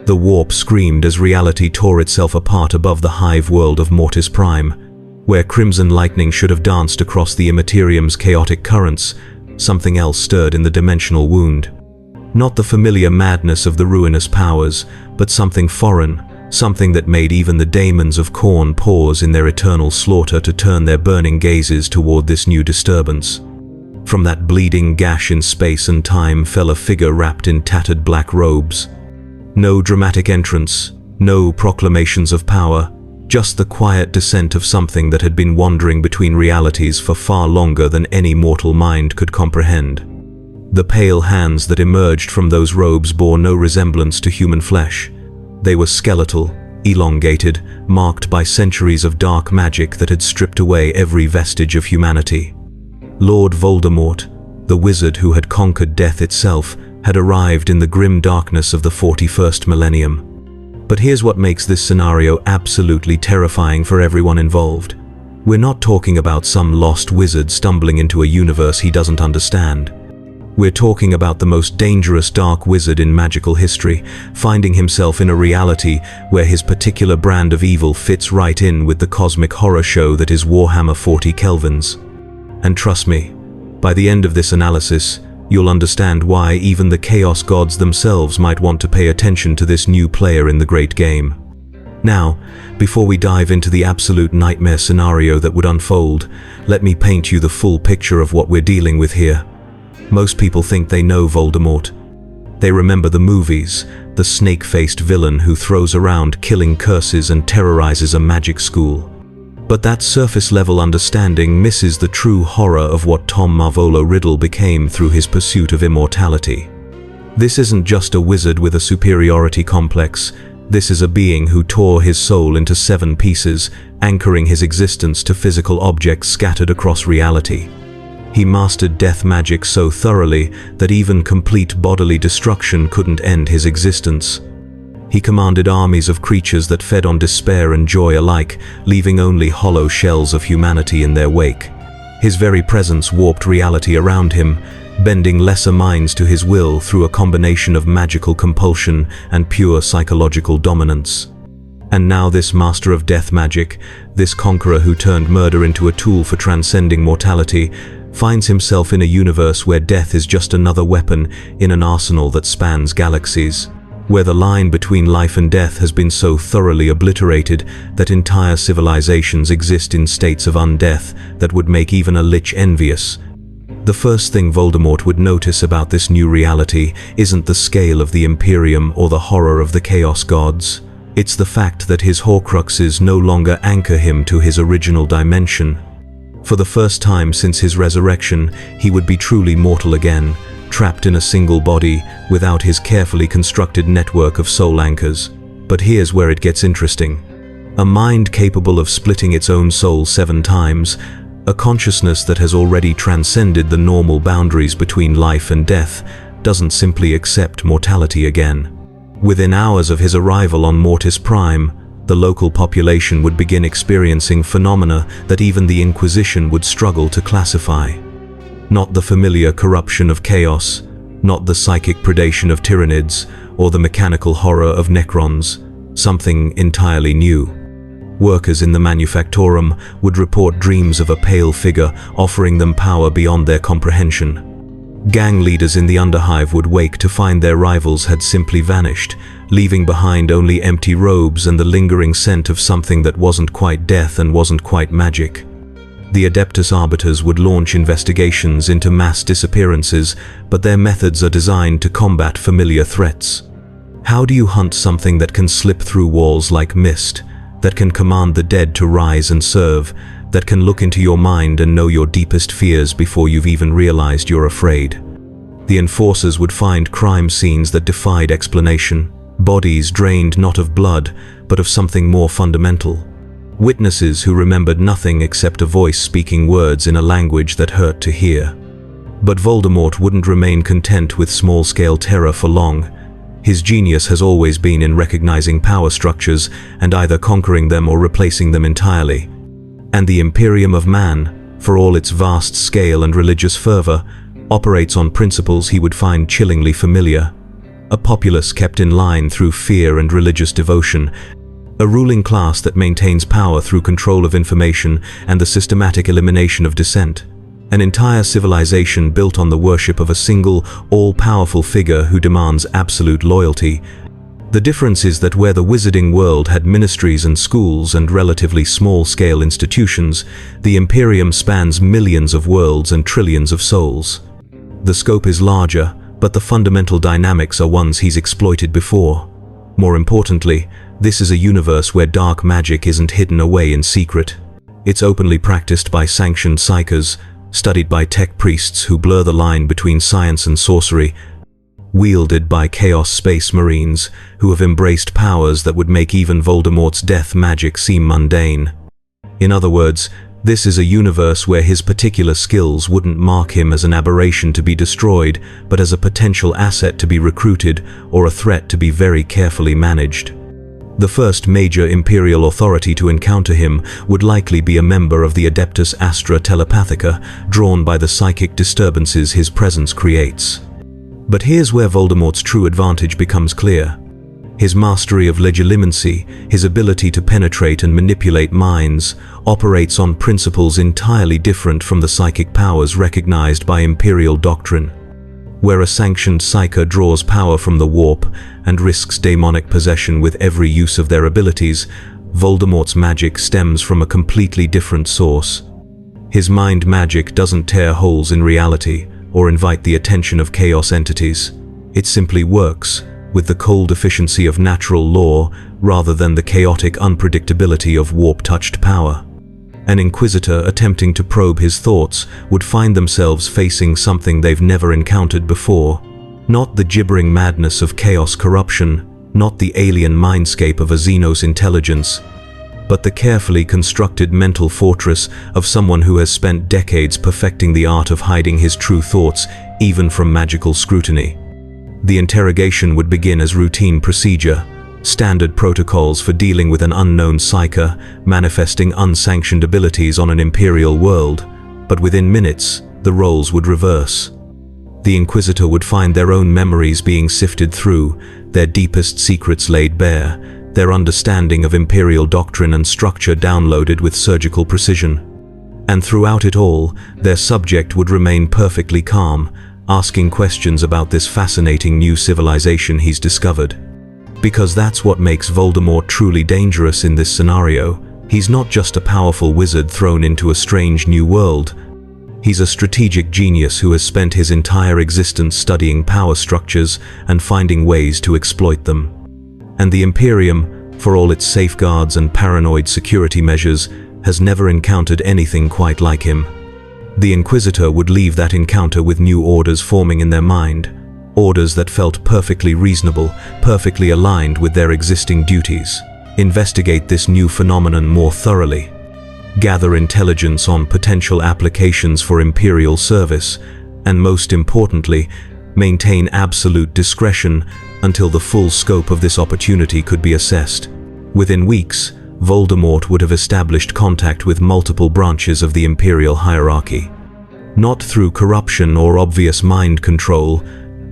The warp screamed as reality tore itself apart above the hive world of Mortis Prime. Where crimson lightning should have danced across the Imperium's chaotic currents, something else stirred in the dimensional wound. Not the familiar madness of the ruinous powers, but something foreign, something that made even the daemons of Khorne pause in their eternal slaughter to turn their burning gazes toward this new disturbance. From that bleeding gash in space and time fell a figure wrapped in tattered black robes. No dramatic entrance, no proclamations of power, just the quiet descent of something that had been wandering between realities for far longer than any mortal mind could comprehend. The pale hands that emerged from those robes bore no resemblance to human flesh. They were skeletal, elongated, marked by centuries of dark magic that had stripped away every vestige of humanity. Lord Voldemort, the wizard who had conquered death itself, had arrived in the grim darkness of the 41st millennium. But here's what makes this scenario absolutely terrifying for everyone involved. We're not talking about some lost wizard stumbling into a universe he doesn't understand. We're talking about the most dangerous dark wizard in magical history, finding himself in a reality where his particular brand of evil fits right in with the cosmic horror show that is Warhammer 40 Kelvins. And trust me, by the end of this analysis, you'll understand why even the Chaos Gods themselves might want to pay attention to this new player in the great game. Now, before we dive into the absolute nightmare scenario that would unfold, let me paint you the full picture of what we're dealing with here. Most people think they know Voldemort. They remember the movies, the snake-faced villain who throws around killing curses and terrorizes a magic school. But that surface-level understanding misses the true horror of what Tom Marvolo Riddle became through his pursuit of immortality. This isn't just a wizard with a superiority complex. This is a being who tore his soul into 7 pieces, anchoring his existence to physical objects scattered across reality. He mastered death magic so thoroughly that even complete bodily destruction couldn't end his existence. He commanded armies of creatures that fed on despair and joy alike, leaving only hollow shells of humanity in their wake. His very presence warped reality around him, bending lesser minds to his will through a combination of magical compulsion and pure psychological dominance. And now this master of death magic, this conqueror who turned murder into a tool for transcending mortality, finds himself in a universe where death is just another weapon in an arsenal that spans galaxies. Where the line between life and death has been so thoroughly obliterated that entire civilizations exist in states of undeath that would make even a lich envious. The first thing Voldemort would notice about this new reality isn't the scale of the Imperium or the horror of the Chaos Gods. It's the fact that his horcruxes no longer anchor him to his original dimension. For the first time since his resurrection, he would be truly mortal again, trapped in a single body, without his carefully constructed network of soul anchors. But here's where it gets interesting. A mind capable of splitting its own soul 7 times, a consciousness that has already transcended the normal boundaries between life and death, doesn't simply accept mortality again. Within hours of his arrival on Mortis Prime, the local population would begin experiencing phenomena that even the Inquisition would struggle to classify. Not the familiar corruption of chaos, not the psychic predation of tyrannids, or the mechanical horror of necrons, something entirely new. Workers in the manufactorum would report dreams of a pale figure offering them power beyond their comprehension. Gang leaders in the Underhive would wake to find their rivals had simply vanished, leaving behind only empty robes and the lingering scent of something that wasn't quite death and wasn't quite magic. The Adeptus Arbiters would launch investigations into mass disappearances, but their methods are designed to combat familiar threats. How do you hunt something that can slip through walls like mist, that can command the dead to rise and serve, that can look into your mind and know your deepest fears before you've even realized you're afraid? The enforcers would find crime scenes that defied explanation, bodies drained not of blood, but of something more fundamental. Witnesses who remembered nothing except a voice speaking words in a language that hurt to hear. But Voldemort wouldn't remain content with small-scale terror for long. His genius has always been in recognizing power structures and either conquering them or replacing them entirely. And the Imperium of Man, for all its vast scale and religious fervor, operates on principles he would find chillingly familiar. a populace kept in line through fear and religious devotion, a ruling class that maintains power through control of information and the systematic elimination of dissent. An entire civilization built on the worship of a single, all-powerful figure who demands absolute loyalty. The difference is that where the wizarding world had ministries and schools and relatively small-scale institutions, the Imperium spans millions of worlds and trillions of souls. The scope is larger, but the fundamental dynamics are ones he's exploited before. More importantly, this is a universe where dark magic isn't hidden away in secret. It's openly practiced by sanctioned psykers, studied by tech priests who blur the line between science and sorcery, wielded by Chaos Space Marines who have embraced powers that would make even Voldemort's death magic seem mundane. In other words, this is a universe where his particular skills wouldn't mark him as an aberration to be destroyed, but as a potential asset to be recruited or a threat to be very carefully managed. The first major Imperial authority to encounter him would likely be a member of the Adeptus Astra Telepathica, drawn by the psychic disturbances his presence creates. But here's where Voldemort's true advantage becomes clear. His mastery of Legilimency, his ability to penetrate and manipulate minds, operates on principles entirely different from the psychic powers recognized by Imperial doctrine. Where a sanctioned psyker draws power from the warp and risks demonic possession with every use of their abilities, Voldemort's magic stems from a completely different source. His mind magic doesn't tear holes in reality or invite the attention of chaos entities. It simply works, with the cold efficiency of natural law rather than the chaotic unpredictability of warp-touched power. An Inquisitor attempting to probe his thoughts would find themselves facing something they've never encountered before. Not the gibbering madness of chaos corruption, not the alien mindscape of a Xenos intelligence, but the carefully constructed mental fortress of someone who has spent decades perfecting the art of hiding his true thoughts, even from magical scrutiny. The interrogation would begin as routine procedure, standard protocols for dealing with an unknown psyker manifesting unsanctioned abilities on an Imperial world, but within minutes, the roles would reverse. The Inquisitor would find their own memories being sifted through, their deepest secrets laid bare, their understanding of Imperial doctrine and structure downloaded with surgical precision. And throughout it all, their subject would remain perfectly calm, asking questions about this fascinating new civilization he's discovered. Because that's what makes Voldemort truly dangerous in this scenario. He's not just a powerful wizard thrown into a strange new world. He's a strategic genius who has spent his entire existence studying power structures and finding ways to exploit them. And the Imperium, for all its safeguards and paranoid security measures, has never encountered anything quite like him. The Inquisitor would leave that encounter with new orders forming in their mind. Orders that felt perfectly reasonable, perfectly aligned with their existing duties. Investigate this new phenomenon more thoroughly. Gather intelligence on potential applications for Imperial service, and most importantly, maintain absolute discretion until the full scope of this opportunity could be assessed. Within weeks, Voldemort would have established contact with multiple branches of the Imperial hierarchy. Not through corruption or obvious mind control,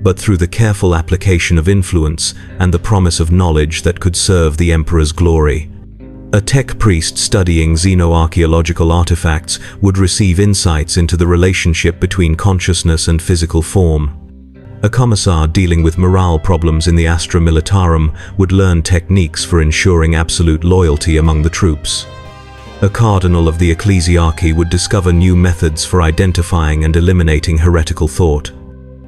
but through the careful application of influence and the promise of knowledge that could serve the Emperor's glory. A tech priest studying xenoarchaeological artifacts would receive insights into the relationship between consciousness and physical form. A commissar dealing with morale problems in the Astra Militarum would learn techniques for ensuring absolute loyalty among the troops. A cardinal of the ecclesiarchy would discover new methods for identifying and eliminating heretical thought.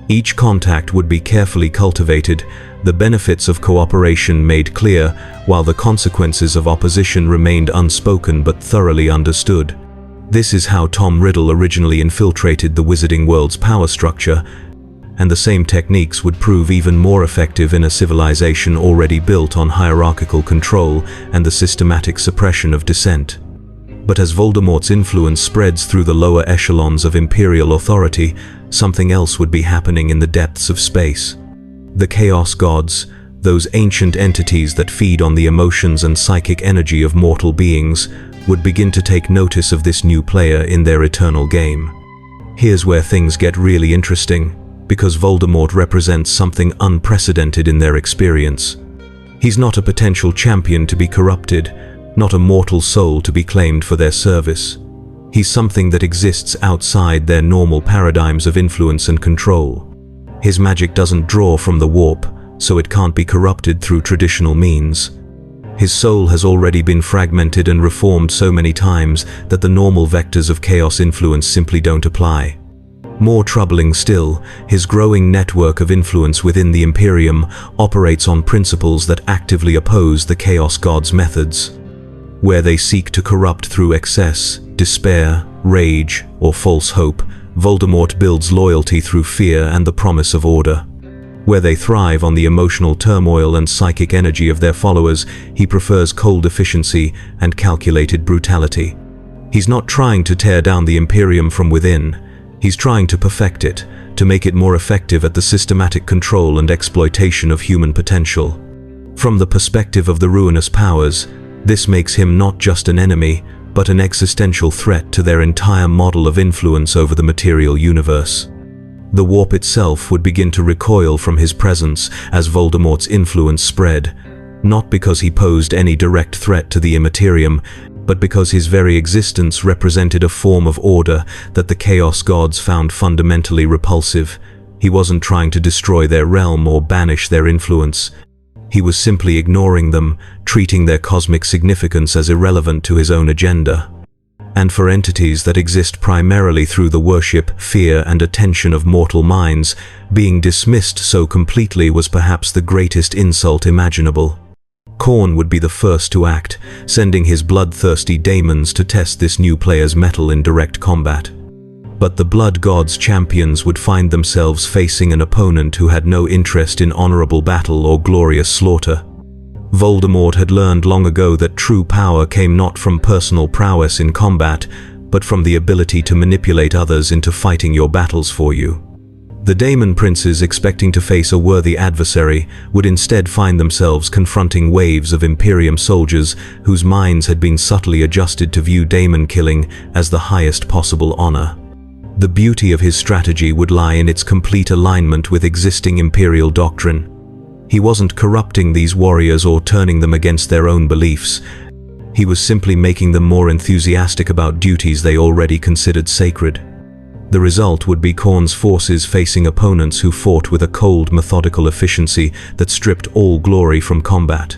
Each contact would be carefully cultivated, the benefits of cooperation made clear, while the consequences of opposition remained unspoken but thoroughly understood. This is how Tom Riddle originally infiltrated the wizarding world's power structure, and the same techniques would prove even more effective in a civilization already built on hierarchical control and the systematic suppression of dissent. But as Voldemort's influence spreads through the lower echelons of Imperial authority, something else would be happening in the depths of space. The Chaos Gods, those ancient entities that feed on the emotions and psychic energy of mortal beings, would begin to take notice of this new player in their eternal game. Here's where things get really interesting. because Voldemort represents something unprecedented in their experience. He's not a potential champion to be corrupted, not a mortal soul to be claimed for their service. He's something that exists outside their normal paradigms of influence and control. His magic doesn't draw from the warp, so it can't be corrupted through traditional means. His soul has already been fragmented and reformed so many times that the normal vectors of chaos influence simply don't apply. More troubling still, his growing network of influence within the Imperium operates on principles that actively oppose the Chaos God's methods. Where they seek to corrupt through excess, despair, rage, or false hope, Voldemort builds loyalty through fear and the promise of order. Where they thrive on the emotional turmoil and psychic energy of their followers, he prefers cold efficiency and calculated brutality. He's not trying to tear down the Imperium from within. He's trying to perfect it, to make it more effective at the systematic control and exploitation of human potential. From the perspective of the ruinous powers, this makes him not just an enemy, but an existential threat to their entire model of influence over the material universe. The warp itself would begin to recoil from his presence as Voldemort's influence spread, not because he posed any direct threat to the Imperium, but because his very existence represented a form of order that the Chaos Gods found fundamentally repulsive. He wasn't trying to destroy their realm or banish their influence. He was simply ignoring them, treating their cosmic significance as irrelevant to his own agenda. And for entities that exist primarily through the worship, fear, and attention of mortal minds, being dismissed so completely was perhaps the greatest insult imaginable. Khorne would be the first to act, sending his bloodthirsty daemons to test this new player's mettle in direct combat. But the Blood God's champions would find themselves facing an opponent who had no interest in honorable battle or glorious slaughter. Voldemort had learned long ago that true power came not from personal prowess in combat, but from the ability to manipulate others into fighting your battles for you. The Daemon Princes, expecting to face a worthy adversary, would instead find themselves confronting waves of Imperium soldiers whose minds had been subtly adjusted to view daemon killing as the highest possible honor. The beauty of his strategy would lie in its complete alignment with existing Imperial doctrine. He wasn't corrupting these warriors or turning them against their own beliefs. He was simply making them more enthusiastic about duties they already considered sacred. The result would be Khorne's forces facing opponents who fought with a cold, methodical efficiency that stripped all glory from combat.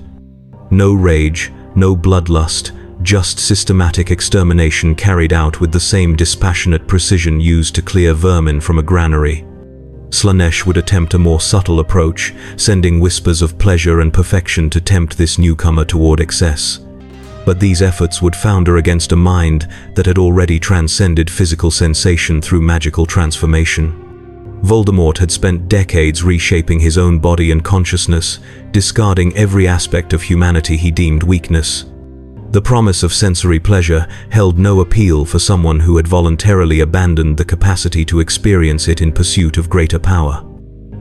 No rage, no bloodlust, just systematic extermination carried out with the same dispassionate precision used to clear vermin from a granary. Slaanesh would attempt a more subtle approach, sending whispers of pleasure and perfection to tempt this newcomer toward excess. But these efforts would founder against a mind that had already transcended physical sensation through magical transformation. Voldemort had spent decades reshaping his own body and consciousness, discarding every aspect of humanity he deemed weakness. The promise of sensory pleasure held no appeal for someone who had voluntarily abandoned the capacity to experience it in pursuit of greater power.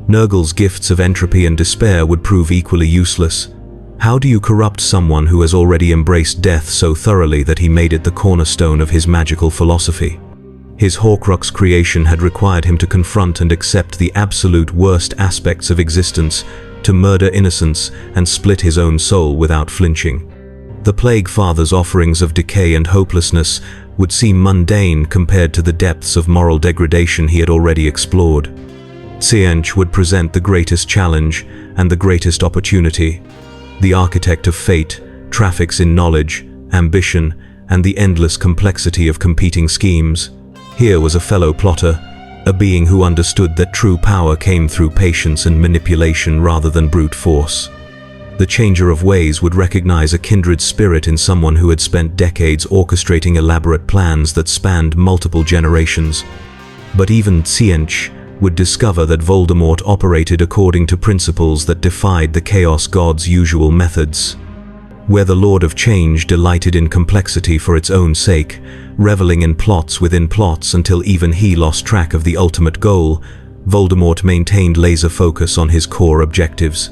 Nurgle's gifts of entropy and despair would prove equally useless. How do you corrupt someone who has already embraced death so thoroughly that he made it the cornerstone of his magical philosophy? His Horcrux creation had required him to confront and accept the absolute worst aspects of existence, to murder innocence and split his own soul without flinching. The Plague Father's offerings of decay and hopelessness would seem mundane compared to the depths of moral degradation he had already explored. Tzeentch would present the greatest challenge and the greatest opportunity. The architect of fate traffics in knowledge, ambition, and the endless complexity of competing schemes. Here was a fellow plotter, a being who understood that true power came through patience and manipulation rather than brute force. The Changer of Ways would recognize a kindred spirit in someone who had spent decades orchestrating elaborate plans that spanned multiple generations. But even Tzeentch would discover that Voldemort operated according to principles that defied the Chaos God's usual methods. Where the Lord of Change delighted in complexity for its own sake, reveling in plots within plots until even he lost track of the ultimate goal, Voldemort maintained laser focus on his core objectives.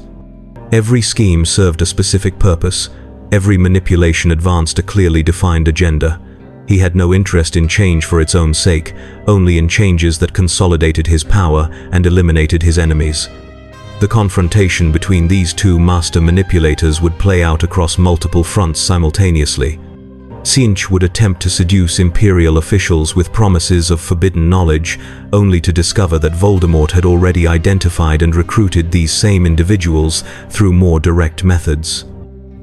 Every scheme served a specific purpose, every manipulation advanced a clearly defined agenda, He had no interest in change for its own sake, only in changes that consolidated his power and eliminated his enemies. The confrontation between these two master manipulators would play out across multiple fronts simultaneously. Tzeentch would attempt to seduce Imperial officials with promises of forbidden knowledge, only to discover that Voldemort had already identified and recruited these same individuals through more direct methods.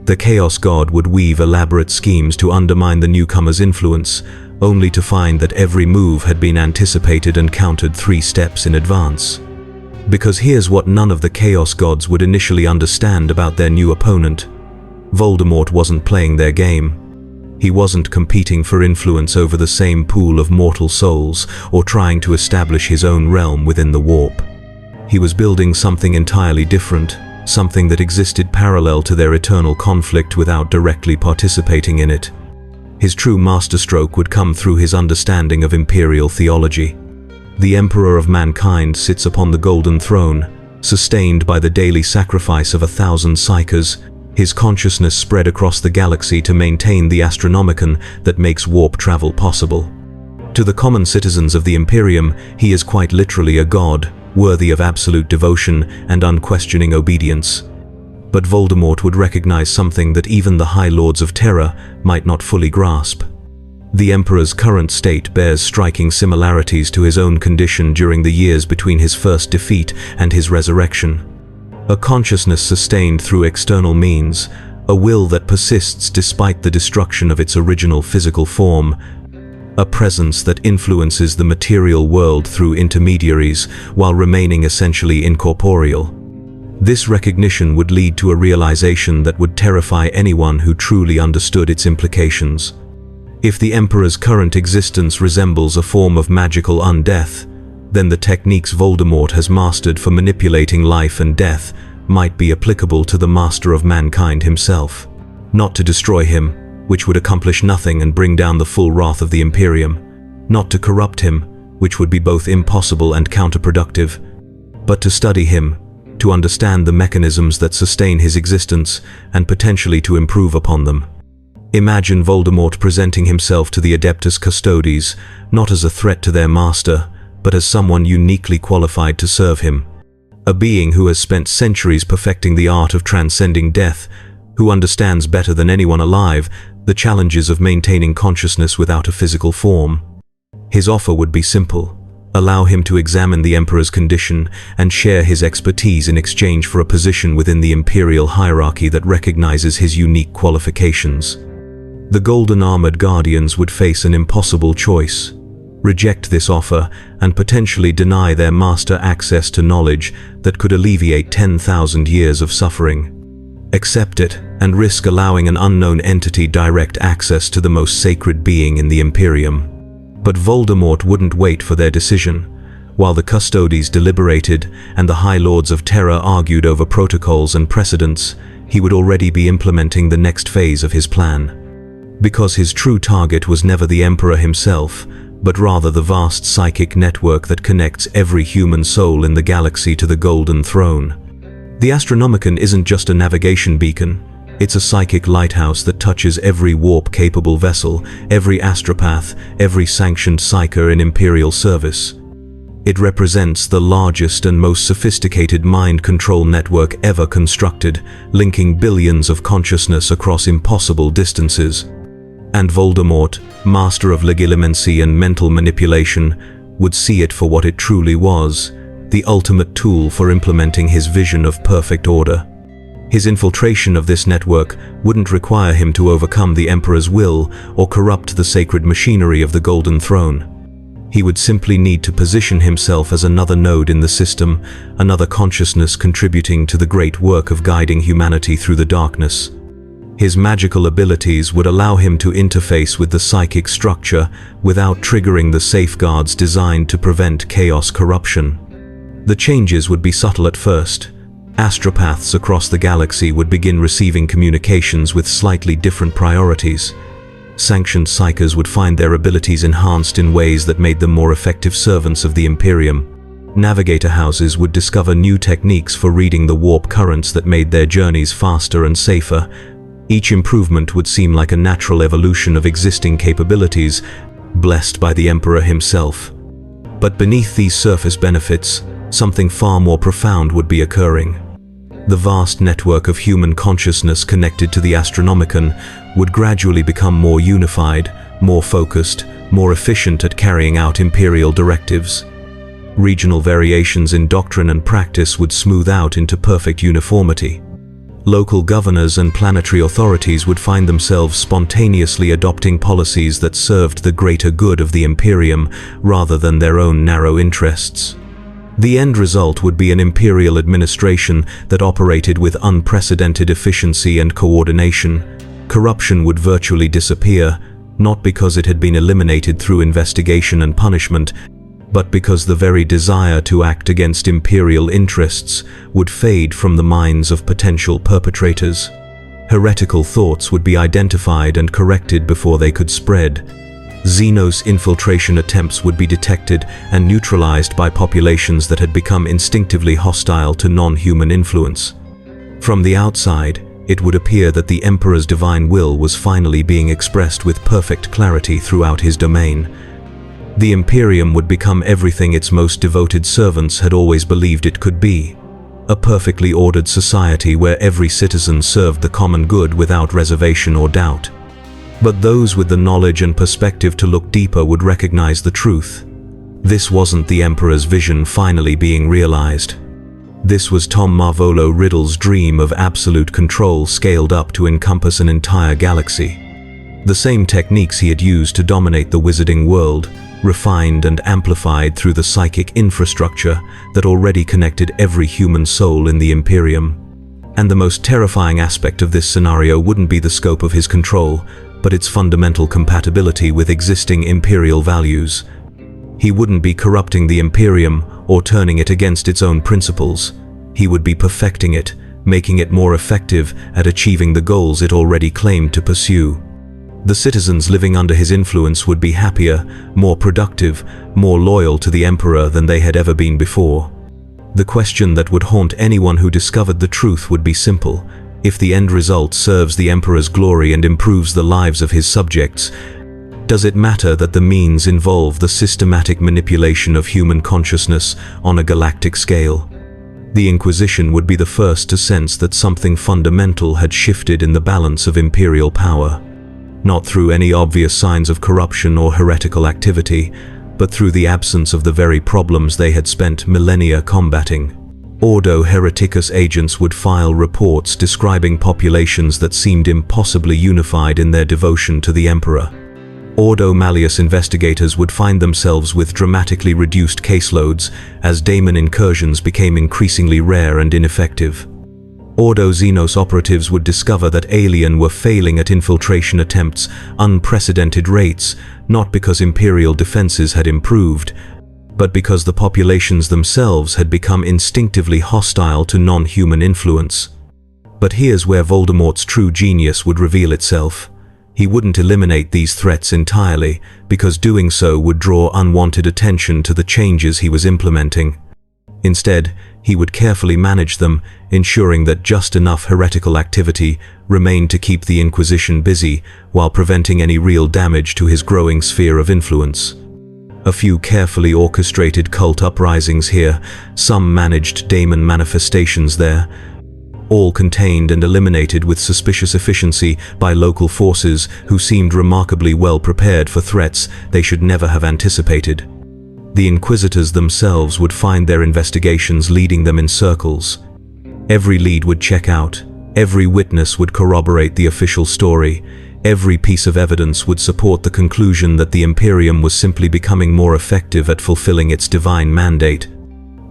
The Chaos God would weave elaborate schemes to undermine the newcomer's influence, only to find that every move had been anticipated and countered 3 steps in advance. Because here's what none of the Chaos Gods would initially understand about their new opponent. Voldemort wasn't playing their game. He wasn't competing for influence over the same pool of mortal souls or trying to establish his own realm within the warp. He was building something entirely different, something that existed parallel to their eternal conflict without directly participating in it. His true masterstroke would come through his understanding of Imperial theology. The Emperor of mankind sits upon the Golden Throne, sustained by the daily sacrifice of 1,000 psykers, his consciousness spread across the galaxy to maintain the astronomicon that makes warp travel possible. To the common citizens of the Imperium, he is quite literally a god, worthy of absolute devotion and unquestioning obedience. But Voldemort would recognize something that even the High Lords of Terror might not fully grasp. The Emperor's current state bears striking similarities to his own condition during the years between his first defeat and his resurrection. A consciousness sustained through external means, a will that persists despite the destruction of its original physical form, a presence that influences the material world through intermediaries while remaining essentially incorporeal. This recognition would lead to a realization that would terrify anyone who truly understood its implications. If the Emperor's current existence resembles a form of magical undeath, then the techniques Voldemort has mastered for manipulating life and death might be applicable to the master of mankind himself. Not to destroy him, which would accomplish nothing and bring down the full wrath of the Imperium. Not to corrupt him, which would be both impossible and counterproductive, but to study him, to understand the mechanisms that sustain his existence and potentially to improve upon them. Imagine Voldemort presenting himself to the Adeptus Custodes, not as a threat to their master, but as someone uniquely qualified to serve him. A being who has spent centuries perfecting the art of transcending death, who understands better than anyone alive the challenges of maintaining consciousness without a physical form. His offer would be simple: allow him to examine the Emperor's condition and share his expertise in exchange for a position within the Imperial hierarchy that recognizes his unique qualifications. The Golden Armored Guardians would face an impossible choice: reject this offer and potentially deny their master access to knowledge that could alleviate 10,000 years of suffering. Accept it and risk allowing an unknown entity direct access to the most sacred being in the Imperium. But Voldemort wouldn't wait for their decision. While the Custodes deliberated and the High Lords of Terror argued over protocols and precedents, he would already be implementing the next phase of his plan. Because his true target was never the Emperor himself, but rather the vast psychic network that connects every human soul in the galaxy to the Golden Throne. The Astronomicon isn't just a navigation beacon, it's a psychic lighthouse that touches every warp-capable vessel, every astropath, every sanctioned psyker in Imperial service. It represents the largest and most sophisticated mind control network ever constructed, linking billions of consciousness across impossible distances. And Voldemort, master of Legilimency and mental manipulation, would see it for what it truly was: the ultimate tool for implementing his vision of perfect order. His infiltration of this network wouldn't require him to overcome the Emperor's will or corrupt the sacred machinery of the Golden Throne. He would simply need to position himself as another node in the system, another consciousness contributing to the great work of guiding humanity through the darkness. His magical abilities would allow him to interface with the psychic structure without triggering the safeguards designed to prevent chaos corruption. The changes would be subtle at first. Astropaths across the galaxy would begin receiving communications with slightly different priorities. Sanctioned psykers would find their abilities enhanced in ways that made them more effective servants of the Imperium. Navigator houses would discover new techniques for reading the warp currents that made their journeys faster and safer. Each improvement would seem like a natural evolution of existing capabilities, blessed by the Emperor himself. But beneath these surface benefits, something far more profound would be occurring. The vast network of human consciousness connected to the Astronomicon would gradually become more unified, more focused, more efficient at carrying out imperial directives. Regional variations in doctrine and practice would smooth out into perfect uniformity. Local governors and planetary authorities would find themselves spontaneously adopting policies that served the greater good of the Imperium rather than their own narrow interests. The end result would be an imperial administration that operated with unprecedented efficiency and coordination. Corruption would virtually disappear, not because it had been eliminated through investigation and punishment, but because the very desire to act against imperial interests would fade from the minds of potential perpetrators. Heretical thoughts would be identified and corrected before they could spread. Xenos infiltration attempts would be detected and neutralized by populations that had become instinctively hostile to non-human influence. From the outside, it would appear that the Emperor's divine will was finally being expressed with perfect clarity throughout his domain. The Imperium would become everything its most devoted servants had always believed it could be. A perfectly ordered society where every citizen served the common good without reservation or doubt. But those with the knowledge and perspective to look deeper would recognize the truth. This wasn't the Emperor's vision finally being realized. This was Tom Marvolo Riddle's dream of absolute control scaled up to encompass an entire galaxy. The same techniques he had used to dominate the wizarding world, refined and amplified through the psychic infrastructure that already connected every human soul in the Imperium. And the most terrifying aspect of this scenario wouldn't be the scope of his control, but its fundamental compatibility with existing imperial values. He wouldn't be corrupting the Imperium or turning it against its own principles. He would be perfecting it, making it more effective at achieving the goals it already claimed to pursue. The citizens living under his influence would be happier, more productive, more loyal to the Emperor than they had ever been before. The question that would haunt anyone who discovered the truth would be simple. If the end result serves the Emperor's glory and improves the lives of his subjects, does it matter that the means involve the systematic manipulation of human consciousness on a galactic scale? The Inquisition would be the first to sense that something fundamental had shifted in the balance of imperial power. Not through any obvious signs of corruption or heretical activity, but through the absence of the very problems they had spent millennia combating. Ordo Hereticus agents would file reports describing populations that seemed impossibly unified in their devotion to the Emperor. Ordo Malleus investigators would find themselves with dramatically reduced caseloads as daemon incursions became increasingly rare and ineffective. Ordo Xenos operatives would discover that Alien were failing at infiltration attempts unprecedented rates, not because imperial defenses had improved, but because the populations themselves had become instinctively hostile to non-human influence. But here's where Voldemort's true genius would reveal itself. He wouldn't eliminate these threats entirely, because doing so would draw unwanted attention to the changes he was implementing. Instead, he would carefully manage them, ensuring that just enough heretical activity remained to keep the Inquisition busy while preventing any real damage to his growing sphere of influence. A few carefully orchestrated cult uprisings here, some managed daemon manifestations there, all contained and eliminated with suspicious efficiency by local forces who seemed remarkably well prepared for threats they should never have anticipated. The Inquisitors themselves would find their investigations leading them in circles. Every lead would check out, every witness would corroborate the official story, every piece of evidence would support the conclusion that the Imperium was simply becoming more effective at fulfilling its divine mandate.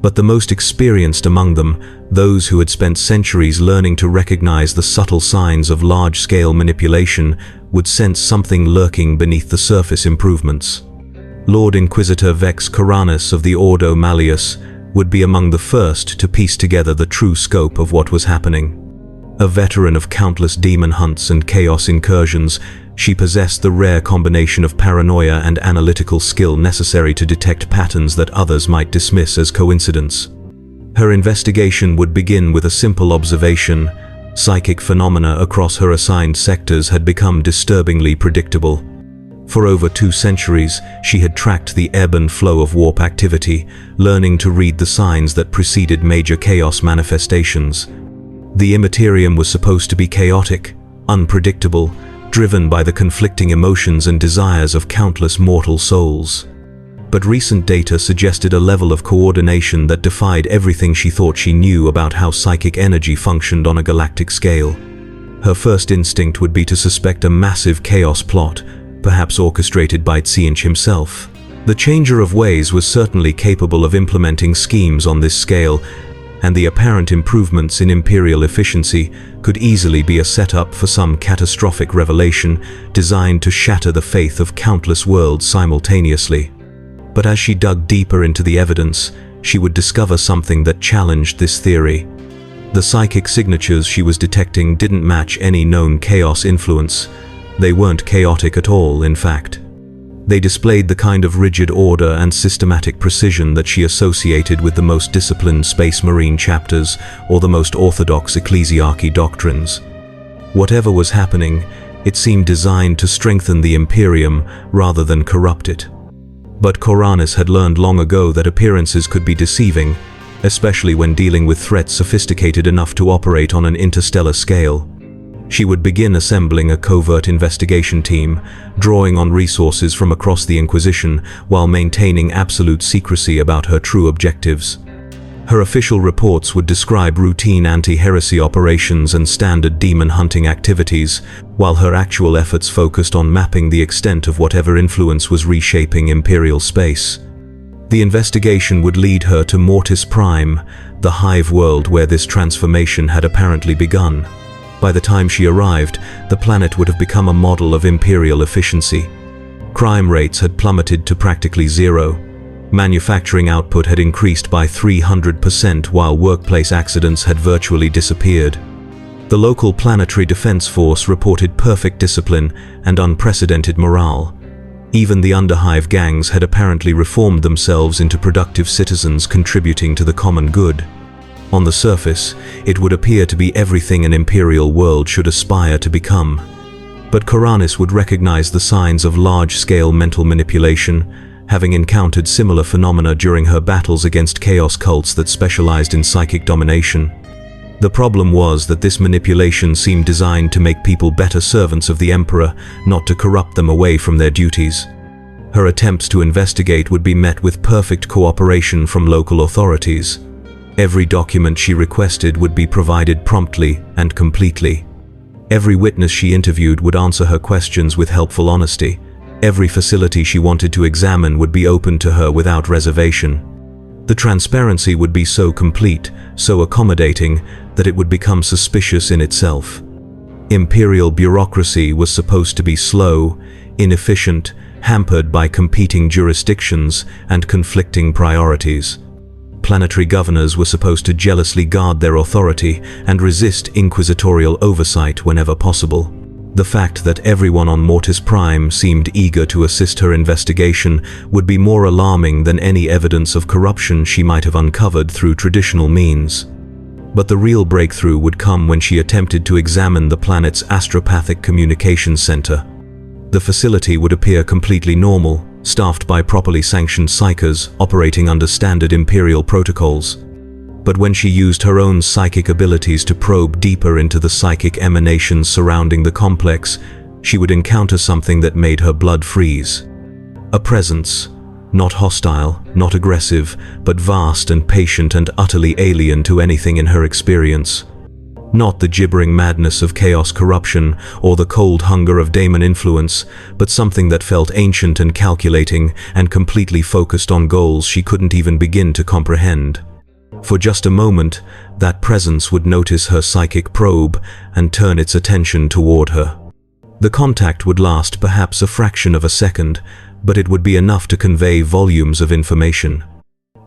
But the most experienced among them, those who had spent centuries learning to recognize the subtle signs of large-scale manipulation, would sense something lurking beneath the surface improvements. Lord Inquisitor Vex Coranus of the Ordo Malleus would be among the first to piece together the true scope of what was happening. A veteran of countless demon hunts and chaos incursions, she possessed the rare combination of paranoia and analytical skill necessary to detect patterns that others might dismiss as coincidence. Her investigation would begin with a simple observation: Psychic phenomena across her assigned sectors had become disturbingly predictable. For over 2 centuries, she had tracked the ebb and flow of warp activity, learning to read the signs that preceded major chaos manifestations. The Imperium was supposed to be chaotic, unpredictable, driven by the conflicting emotions and desires of countless mortal souls. But recent data suggested a level of coordination that defied everything she thought she knew about how psychic energy functioned on a galactic scale. Her first instinct would be to suspect a massive chaos plot, perhaps orchestrated by Tzeentch himself. The Changer of Ways was certainly capable of implementing schemes on this scale, and the apparent improvements in Imperial efficiency could easily be a setup for some catastrophic revelation designed to shatter the faith of countless worlds simultaneously. But as she dug deeper into the evidence, she would discover something that challenged this theory. The psychic signatures she was detecting didn't match any known chaos influence. They weren't chaotic at all, in fact. They displayed the kind of rigid order and systematic precision that she associated with the most disciplined Space Marine chapters or the most orthodox ecclesiarchy doctrines. Whatever was happening, it seemed designed to strengthen the Imperium rather than corrupt it. But Koranis had learned long ago that appearances could be deceiving, especially when dealing with threats sophisticated enough to operate on an interstellar scale. She would begin assembling a covert investigation team, drawing on resources from across the Inquisition while maintaining absolute secrecy about her true objectives. Her official reports would describe routine anti-heresy operations and standard demon hunting activities, while her actual efforts focused on mapping the extent of whatever influence was reshaping Imperial space. The investigation would lead her to Mortis Prime, the hive world where this transformation had apparently begun. By the time she arrived, the planet would have become a model of Imperial efficiency. Crime rates had plummeted to practically zero. Manufacturing output had increased by 300% while workplace accidents had virtually disappeared. The local planetary defense force reported perfect discipline and unprecedented morale. Even the underhive gangs had apparently reformed themselves into productive citizens contributing to the common good. On the surface, it would appear to be everything an Imperial world should aspire to become. But Koranis would recognize the signs of large-scale mental manipulation, having encountered similar phenomena during her battles against chaos cults that specialized in psychic domination. The problem was that this manipulation seemed designed to make people better servants of the Emperor, not to corrupt them away from their duties. Her attempts to investigate would be met with perfect cooperation from local authorities. Every document she requested would be provided promptly and completely. Every witness she interviewed would answer her questions with helpful honesty. Every facility she wanted to examine would be open to her without reservation. The transparency would be so complete, so accommodating, that it would become suspicious in itself. Imperial bureaucracy was supposed to be slow, inefficient, hampered by competing jurisdictions and conflicting priorities. Planetary governors were supposed to jealously guard their authority and resist inquisitorial oversight whenever possible. The fact that everyone on Mortis Prime seemed eager to assist her investigation would be more alarming than any evidence of corruption she might have uncovered through traditional means. But the real breakthrough would come when she attempted to examine the planet's astropathic communications center. The facility would appear completely normal, staffed by properly sanctioned psykers operating under standard Imperial protocols. But when she used her own psychic abilities to probe deeper into the psychic emanations surrounding the complex, she would encounter something that made her blood freeze. A presence, not hostile, not aggressive, but vast and patient and utterly alien to anything in her experience. Not the gibbering madness of chaos corruption or the cold hunger of daemon influence, but something that felt ancient and calculating and completely focused on goals she couldn't even begin to comprehend. For just a moment, that presence would notice her psychic probe and turn its attention toward her. The contact would last perhaps a fraction of a second, but it would be enough to convey volumes of information.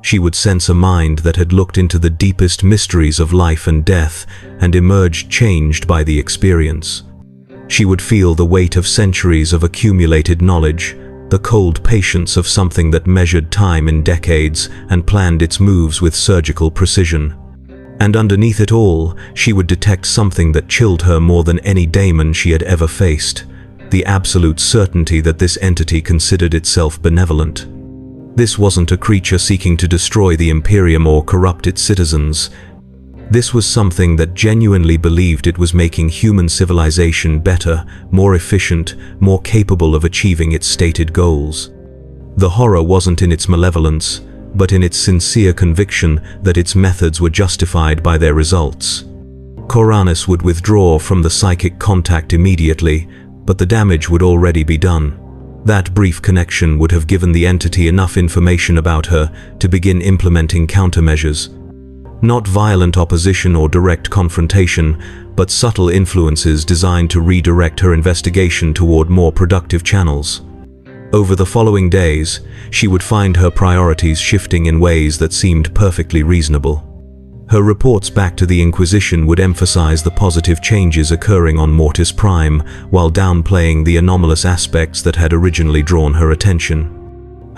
She would sense a mind that had looked into the deepest mysteries of life and death and emerged changed by the experience. She would feel the weight of centuries of accumulated knowledge, the cold patience of something that measured time in decades and planned its moves with surgical precision. And underneath it all, she would detect something that chilled her more than any daemon she had ever faced: the absolute certainty that this entity considered itself benevolent. This wasn't a creature seeking to destroy the Imperium or corrupt its citizens. This was something that genuinely believed it was making human civilization better, more efficient, more capable of achieving its stated goals. The horror wasn't in its malevolence, but in its sincere conviction that its methods were justified by their results. Koranis would withdraw from the psychic contact immediately, but the damage would already be done. That brief connection would have given the entity enough information about her to begin implementing countermeasures. Not violent opposition or direct confrontation, but subtle influences designed to redirect her investigation toward more productive channels. Over the following days, she would find her priorities shifting in ways that seemed perfectly reasonable. Her reports back to the Inquisition would emphasize the positive changes occurring on Mortis Prime, while downplaying the anomalous aspects that had originally drawn her attention.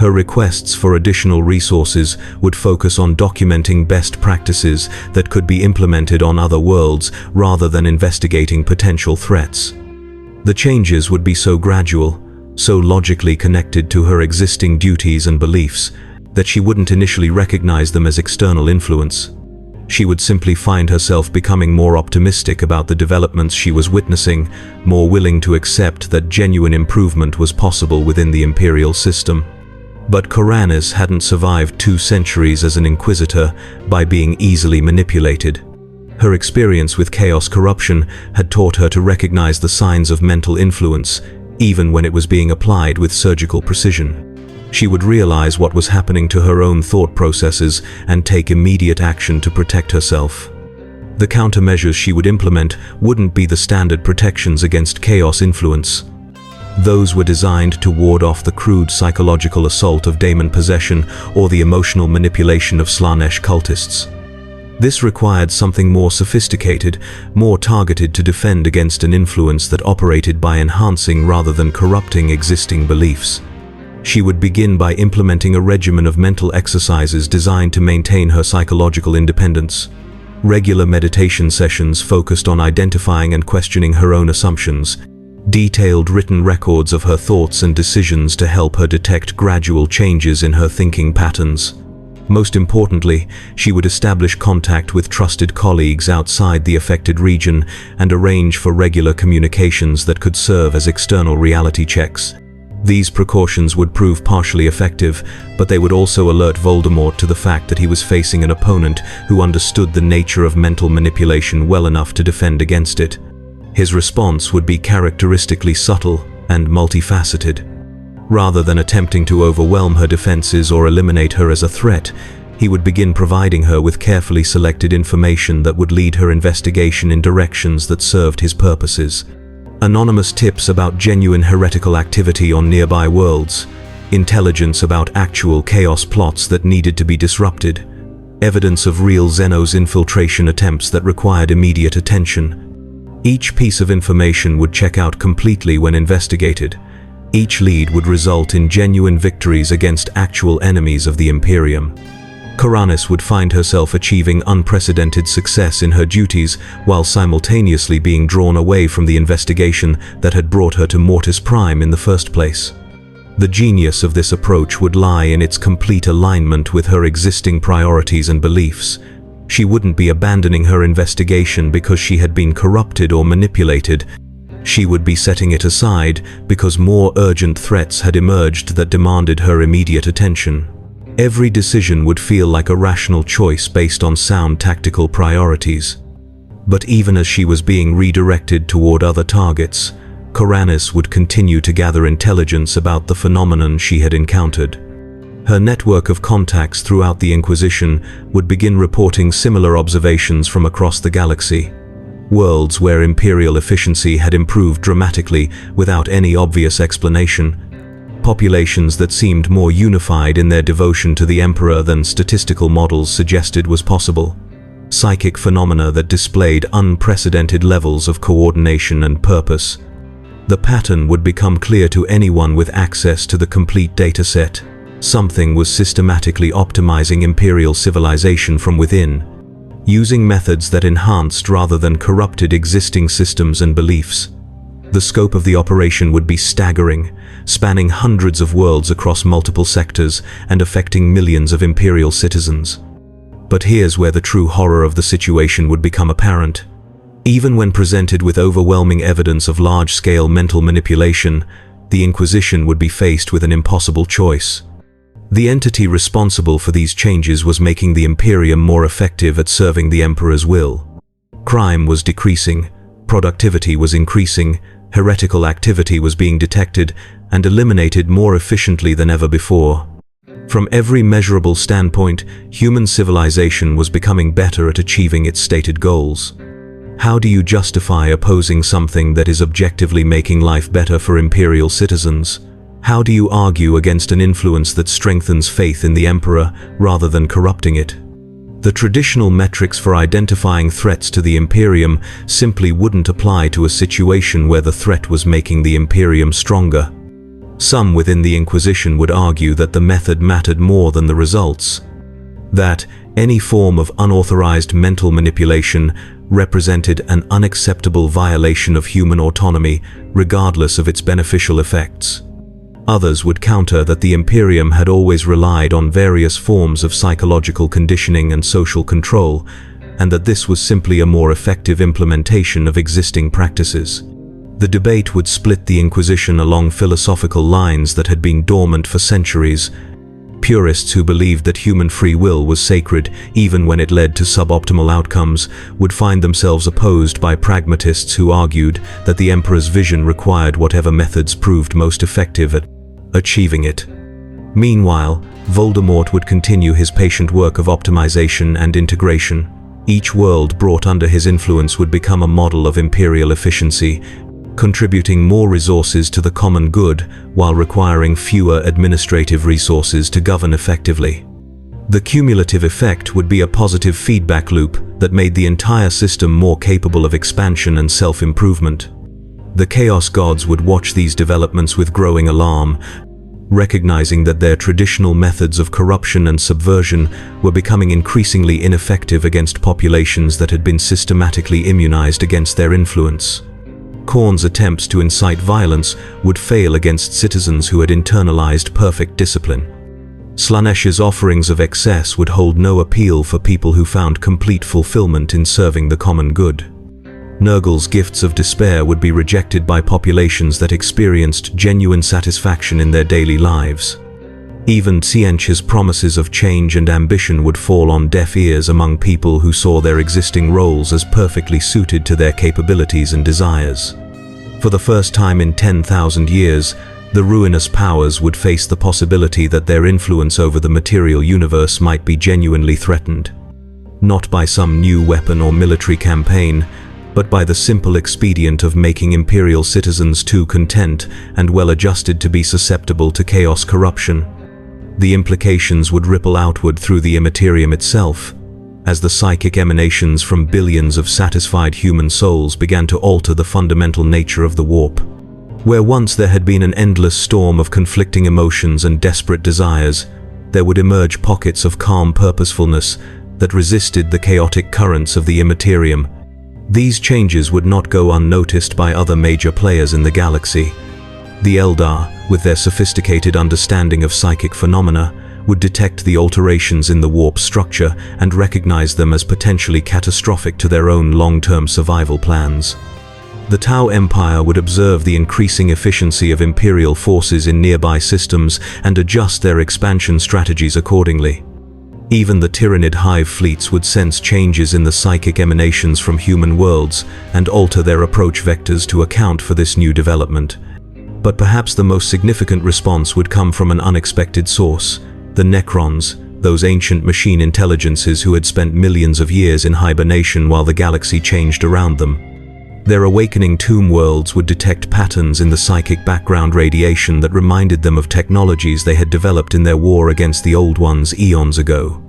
Her requests for additional resources would focus on documenting best practices that could be implemented on other worlds rather than investigating potential threats. The changes would be so gradual, so logically connected to her existing duties and beliefs, that she wouldn't initially recognize them as external influence. She would simply find herself becoming more optimistic about the developments she was witnessing, more willing to accept that genuine improvement was possible within the Imperial system. But Koranis hadn't survived 2 centuries as an Inquisitor by being easily manipulated. Her experience with chaos corruption had taught her to recognize the signs of mental influence, even when it was being applied with surgical precision. She would realize what was happening to her own thought processes and take immediate action to protect herself. The countermeasures she would implement wouldn't be the standard protections against chaos influence. Those were designed to ward off the crude psychological assault of daemon possession or the emotional manipulation of Slaanesh cultists. This required something more sophisticated, more targeted to defend against an influence that operated by enhancing rather than corrupting existing beliefs. She would begin by implementing a regimen of mental exercises designed to maintain her psychological independence. Regular meditation sessions focused on identifying and questioning her own assumptions, detailed written records of her thoughts and decisions to help her detect gradual changes in her thinking patterns. Most importantly, she would establish contact with trusted colleagues outside the affected region and arrange for regular communications that could serve as external reality checks. These precautions would prove partially effective, but they would also alert Voldemort to the fact that he was facing an opponent who understood the nature of mental manipulation well enough to defend against it. His response would be characteristically subtle and multifaceted. Rather than attempting to overwhelm her defenses or eliminate her as a threat, he would begin providing her with carefully selected information that would lead her investigation in directions that served his purposes. Anonymous tips about genuine heretical activity on nearby worlds, intelligence about actual chaos plots that needed to be disrupted, evidence of real Xenos infiltration attempts that required immediate attention. Each piece of information would check out completely when investigated. Each lead would result in genuine victories against actual enemies of the Imperium. Koranis would find herself achieving unprecedented success in her duties while simultaneously being drawn away from the investigation that had brought her to Mortis Prime in the first place. The genius of this approach would lie in its complete alignment with her existing priorities and beliefs. She wouldn't be abandoning her investigation because she had been corrupted or manipulated. She would be setting it aside because more urgent threats had emerged that demanded her immediate attention. Every decision would feel like a rational choice based on sound tactical priorities. But even as she was being redirected toward other targets, Koranis would continue to gather intelligence about the phenomenon she had encountered. Her network of contacts throughout the Inquisition would begin reporting similar observations from across the galaxy. Worlds where imperial efficiency had improved dramatically without any obvious explanation. Populations that seemed more unified in their devotion to the Emperor than statistical models suggested was possible. Psychic phenomena that displayed unprecedented levels of coordination and purpose. The pattern would become clear to anyone with access to the complete dataset. Something was systematically optimizing imperial civilization from within. using methods that enhanced rather than corrupted existing systems and beliefs. The scope of the operation would be staggering, spanning hundreds of worlds across multiple sectors and affecting millions of Imperial citizens. But here's where the true horror of the situation would become apparent. Even when presented with overwhelming evidence of large-scale mental manipulation, the Inquisition would be faced with an impossible choice. The entity responsible for these changes was making the Imperium more effective at serving the Emperor's will. Crime was decreasing, productivity was increasing, heretical activity was being detected and eliminated more efficiently than ever before. From every measurable standpoint, human civilization was becoming better at achieving its stated goals. How do you justify opposing something that is objectively making life better for Imperial citizens? How do you argue against an influence that strengthens faith in the Emperor rather than corrupting it? The traditional metrics for identifying threats to the Imperium simply wouldn't apply to a situation where the threat was making the Imperium stronger. Some within the Inquisition would argue that the method mattered more than the results. That any form of unauthorized mental manipulation represented an unacceptable violation of human autonomy, regardless of its beneficial effects. Others would counter that the Imperium had always relied on various forms of psychological conditioning and social control, and that this was simply a more effective implementation of existing practices. The debate would split the Inquisition along philosophical lines that had been dormant for centuries. Purists who believed that human free will was sacred, even when it led to suboptimal outcomes, would find themselves opposed by pragmatists who argued that the Emperor's vision required whatever methods proved most effective at achieving it. Meanwhile, Voldemort would continue his patient work of optimization and integration. Each world brought under his influence would become a model of Imperial efficiency, contributing more resources to the common good while requiring fewer administrative resources to govern effectively. The cumulative effect would be a positive feedback loop that made the entire system more capable of expansion and self-improvement. The Chaos Gods would watch these developments with growing alarm, recognizing that their traditional methods of corruption and subversion were becoming increasingly ineffective against populations that had been systematically immunized against their influence. Khorne's attempts to incite violence would fail against citizens who had internalized perfect discipline. Slaaneish's offerings of excess would hold no appeal for people who found complete fulfillment in serving the common good. Nurgle's gifts of despair would be rejected by populations that experienced genuine satisfaction in their daily lives. Even Tzientch's promises of change and ambition would fall on deaf ears among people who saw their existing roles as perfectly suited to their capabilities and desires. For the first time in 10,000 years, the ruinous powers would face the possibility that their influence over the material universe might be genuinely threatened. Not by some new weapon or military campaign, but by the simple expedient of making Imperial citizens too content and well-adjusted to be susceptible to chaos corruption. The implications would ripple outward through the Imperium itself, as the psychic emanations from billions of satisfied human souls began to alter the fundamental nature of the warp. Where once there had been an endless storm of conflicting emotions and desperate desires, there would emerge pockets of calm purposefulness that resisted the chaotic currents of the Imperium. These changes would not go unnoticed by other major players in the galaxy. The Eldar, with their sophisticated understanding of psychic phenomena, would detect the alterations in the warp structure and recognize them as potentially catastrophic to their own long-term survival plans. The Tau Empire would observe the increasing efficiency of Imperial forces in nearby systems and adjust their expansion strategies accordingly. Even the Tyranid hive fleets would sense changes in the psychic emanations from human worlds and alter their approach vectors to account for this new development. But perhaps the most significant response would come from an unexpected source: the Necrons, those ancient machine intelligences who had spent millions of years in hibernation while the galaxy changed around them. Their awakening tomb worlds would detect patterns in the psychic background radiation that reminded them of technologies they had developed in their war against the Old Ones eons ago.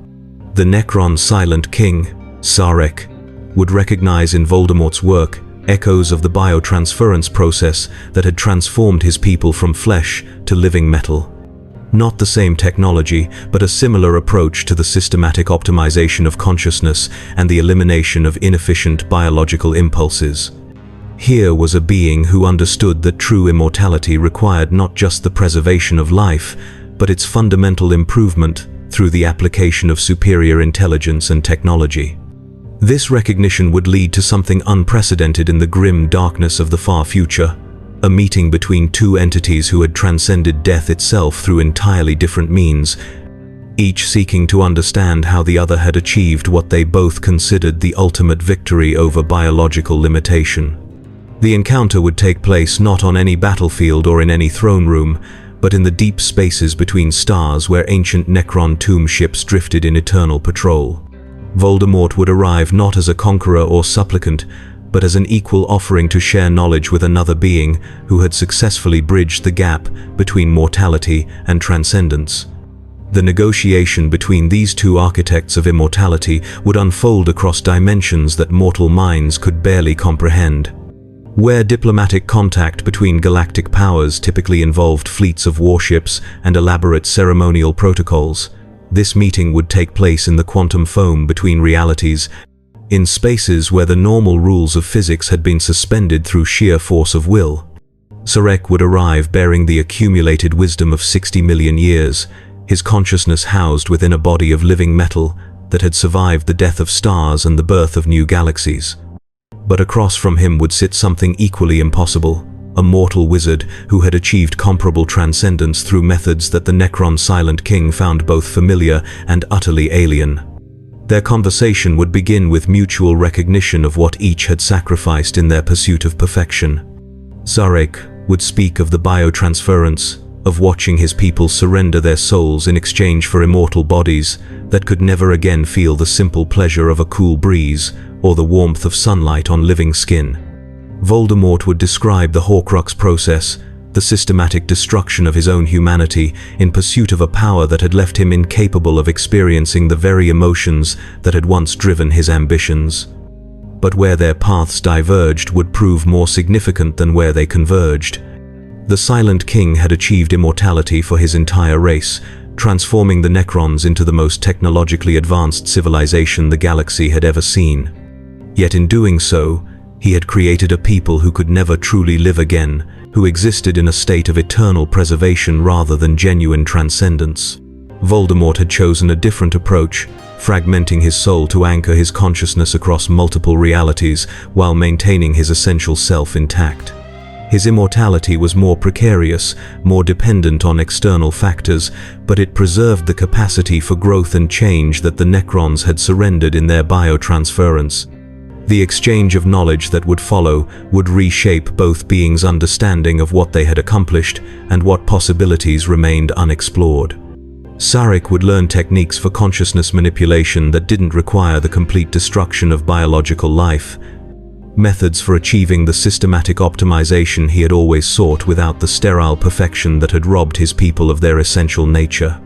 The Necron Silent King, Sarek, would recognize in Voldemort's work echoes of the biotransference process that had transformed his people from flesh to living metal. Not the same technology, but a similar approach to the systematic optimization of consciousness and the elimination of inefficient biological impulses. Here was a being who understood that true immortality required not just the preservation of life, but its fundamental improvement through the application of superior intelligence and technology. This recognition would lead to something unprecedented in the grim darkness of the far future, a meeting between two entities who had transcended death itself through entirely different means, each seeking to understand how the other had achieved what they both considered the ultimate victory over biological limitation. The encounter would take place not on any battlefield or in any throne room, but in the deep spaces between stars where ancient Necron tomb ships drifted in eternal patrol. Voldemort would arrive not as a conqueror or supplicant, but as an equal offering to share knowledge with another being who had successfully bridged the gap between mortality and transcendence. The negotiation between these two architects of immortality would unfold across dimensions that mortal minds could barely comprehend. Where diplomatic contact between galactic powers typically involved fleets of warships and elaborate ceremonial protocols, this meeting would take place in the quantum foam between realities, in spaces where the normal rules of physics had been suspended through sheer force of will. Sarek would arrive bearing the accumulated wisdom of 60 million years, his consciousness housed within a body of living metal that had survived the death of stars and the birth of new galaxies. But across from him would sit something equally impossible, a mortal wizard who had achieved comparable transcendence through methods that the Necron Silent King found both familiar and utterly alien. Their conversation would begin with mutual recognition of what each had sacrificed in their pursuit of perfection. Sarek would speak of the biotransference, of watching his people surrender their souls in exchange for immortal bodies that could never again feel the simple pleasure of a cool breeze or the warmth of sunlight on living skin. Voldemort would describe the Horcrux process, the systematic destruction of his own humanity in pursuit of a power that had left him incapable of experiencing the very emotions that had once driven his ambitions. But where their paths diverged would prove more significant than where they converged. The Silent King had achieved immortality for his entire race, transforming the Necrons into the most technologically advanced civilization the galaxy had ever seen. Yet in doing so, he had created a people who could never truly live again, who existed in a state of eternal preservation rather than genuine transcendence. Voldemort had chosen a different approach, fragmenting his soul to anchor his consciousness across multiple realities while maintaining his essential self intact. His immortality was more precarious, more dependent on external factors, but it preserved the capacity for growth and change that the Necrons had surrendered in their biotransference. The exchange of knowledge that would follow would reshape both beings' understanding of what they had accomplished and what possibilities remained unexplored. Sarek would learn techniques for consciousness manipulation that didn't require the complete destruction of biological life, methods for achieving the systematic optimization he had always sought without the sterile perfection that had robbed his people of their essential nature.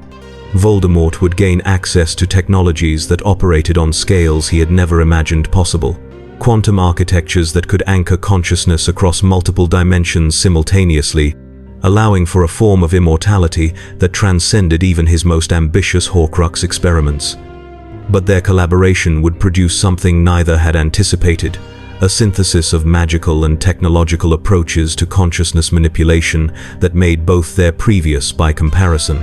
Voldemort would gain access to technologies that operated on scales he had never imagined possible. Quantum architectures that could anchor consciousness across multiple dimensions simultaneously, allowing for a form of immortality that transcended even his most ambitious Horcrux experiments. But their collaboration would produce something neither had anticipated, a synthesis of magical and technological approaches to consciousness manipulation that made both their previous by comparison.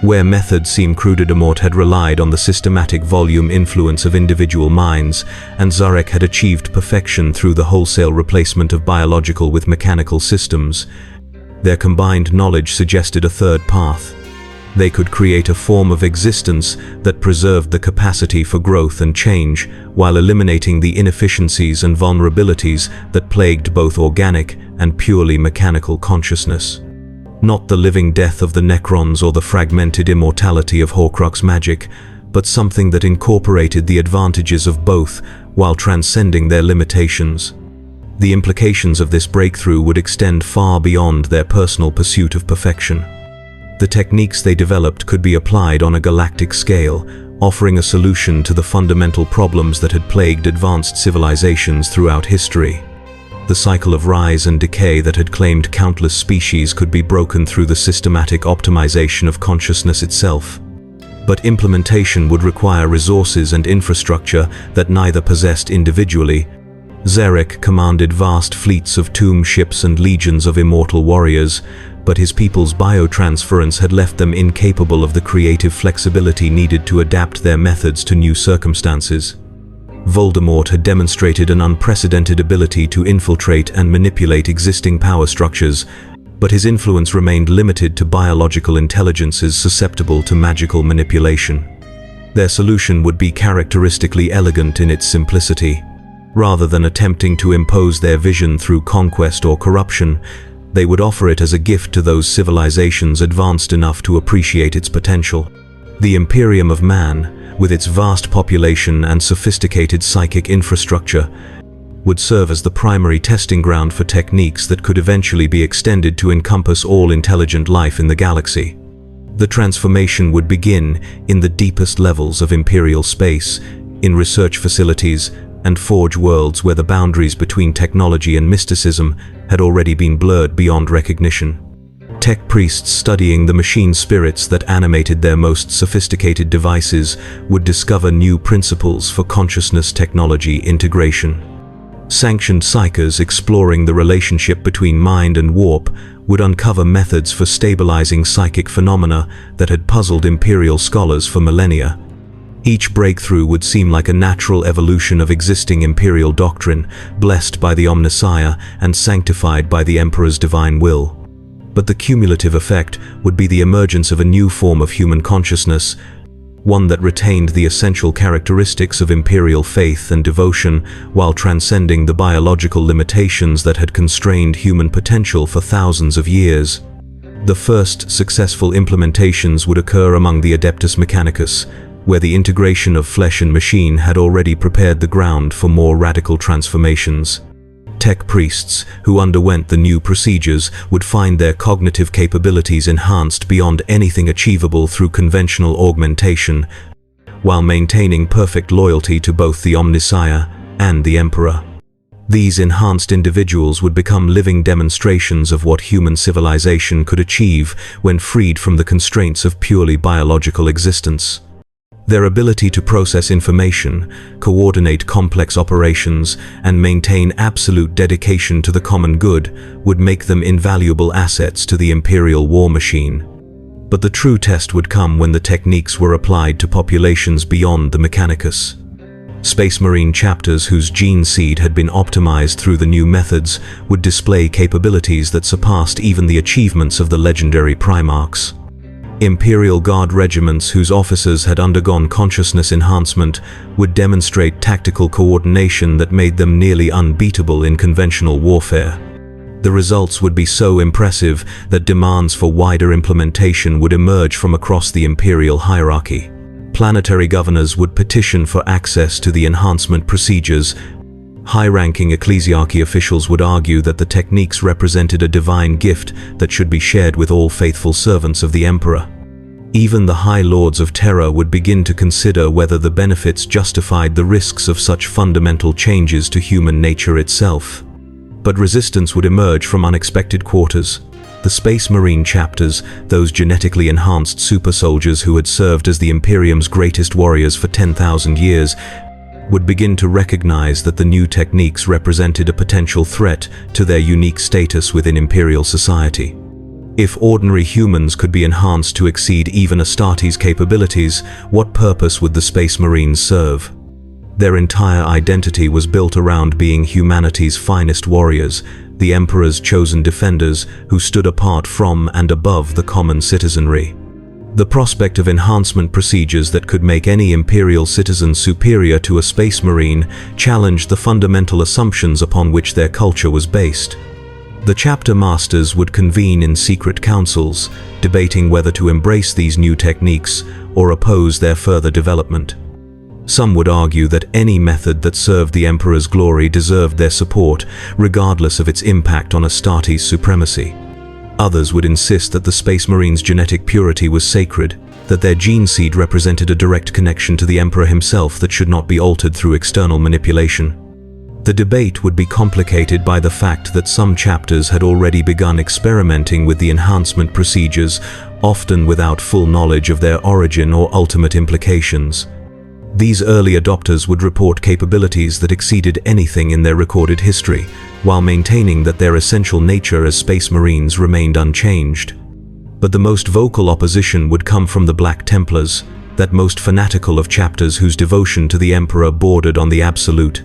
Where methods seemed crude, Voldemort had relied on the systematic volume influence of individual minds, and Sarek had achieved perfection through the wholesale replacement of biological with mechanical systems. Their combined knowledge suggested a third path. They could create a form of existence that preserved the capacity for growth and change, while eliminating the inefficiencies and vulnerabilities that plagued both organic and purely mechanical consciousness. Not the living death of the Necrons or the fragmented immortality of Horcrux magic, but something that incorporated the advantages of both while transcending their limitations. The implications of this breakthrough would extend far beyond their personal pursuit of perfection. The techniques they developed could be applied on a galactic scale, offering a solution to the fundamental problems that had plagued advanced civilizations throughout history. The cycle of rise and decay that had claimed countless species could be broken through the systematic optimization of consciousness itself. But implementation would require resources and infrastructure that neither possessed individually. Zarek commanded vast fleets of tomb ships and legions of immortal warriors, but his people's biotransference had left them incapable of the creative flexibility needed to adapt their methods to new circumstances. Voldemort had demonstrated an unprecedented ability to infiltrate and manipulate existing power structures, but his influence remained limited to biological intelligences susceptible to magical manipulation. Their solution would be characteristically elegant in its simplicity. Rather than attempting to impose their vision through conquest or corruption, they would offer it as a gift to those civilizations advanced enough to appreciate its potential. The Imperium of Man, with its vast population and sophisticated psychic infrastructure, would serve as the primary testing ground for techniques that could eventually be extended to encompass all intelligent life in the galaxy. The transformation would begin in the deepest levels of Imperial space, in research facilities, and forge worlds where the boundaries between technology and mysticism had already been blurred beyond recognition. Tech priests studying the machine spirits that animated their most sophisticated devices would discover new principles for consciousness technology integration. Sanctioned psykers exploring the relationship between mind and warp would uncover methods for stabilizing psychic phenomena that had puzzled Imperial scholars for millennia. Each breakthrough would seem like a natural evolution of existing Imperial doctrine, blessed by the Omnissiah and sanctified by the Emperor's divine will. But the cumulative effect would be the emergence of a new form of human consciousness, one that retained the essential characteristics of Imperial faith and devotion while transcending the biological limitations that had constrained human potential for thousands of years. The first successful implementations would occur among the Adeptus Mechanicus, where the integration of flesh and machine had already prepared the ground for more radical transformations. Tech priests who underwent the new procedures would find their cognitive capabilities enhanced beyond anything achievable through conventional augmentation, while maintaining perfect loyalty to both the Omnissiah and the Emperor. These enhanced individuals would become living demonstrations of what human civilization could achieve when freed from the constraints of purely biological existence. Their ability to process information, coordinate complex operations, and maintain absolute dedication to the common good would make them invaluable assets to the Imperial war machine. But the true test would come when the techniques were applied to populations beyond the Mechanicus. Space Marine chapters whose gene seed had been optimized through the new methods would display capabilities that surpassed even the achievements of the legendary Primarchs. Imperial Guard regiments whose officers had undergone consciousness enhancement would demonstrate tactical coordination that made them nearly unbeatable in conventional warfare. The results would be so impressive that demands for wider implementation would emerge from across the Imperial hierarchy. Planetary governors would petition for access to the enhancement procedures. High-ranking ecclesiarchy officials would argue that the techniques represented a divine gift that should be shared with all faithful servants of the Emperor. Even the High Lords of Terror would begin to consider whether the benefits justified the risks of such fundamental changes to human nature itself. But resistance would emerge from unexpected quarters. The Space Marine chapters, those genetically enhanced super soldiers who had served as the Imperium's greatest warriors for 10,000 years, would begin to recognize that the new techniques represented a potential threat to their unique status within Imperial society. If ordinary humans could be enhanced to exceed even Astartes' capabilities, what purpose would the Space Marines serve? Their entire identity was built around being humanity's finest warriors, the Emperor's chosen defenders who stood apart from and above the common citizenry. The prospect of enhancement procedures that could make any Imperial citizen superior to a Space Marine challenged the fundamental assumptions upon which their culture was based. The chapter masters would convene in secret councils, debating whether to embrace these new techniques or oppose their further development. Some would argue that any method that served the Emperor's glory deserved their support, regardless of its impact on Astartes' supremacy. Others would insist that the Space Marines' genetic purity was sacred, that their gene seed represented a direct connection to the Emperor himself that should not be altered through external manipulation. The debate would be complicated by the fact that some chapters had already begun experimenting with the enhancement procedures, often without full knowledge of their origin or ultimate implications. These early adopters would report capabilities that exceeded anything in their recorded history, while maintaining that their essential nature as Space Marines remained unchanged. But the most vocal opposition would come from the Black Templars, that most fanatical of chapters whose devotion to the Emperor bordered on the absolute.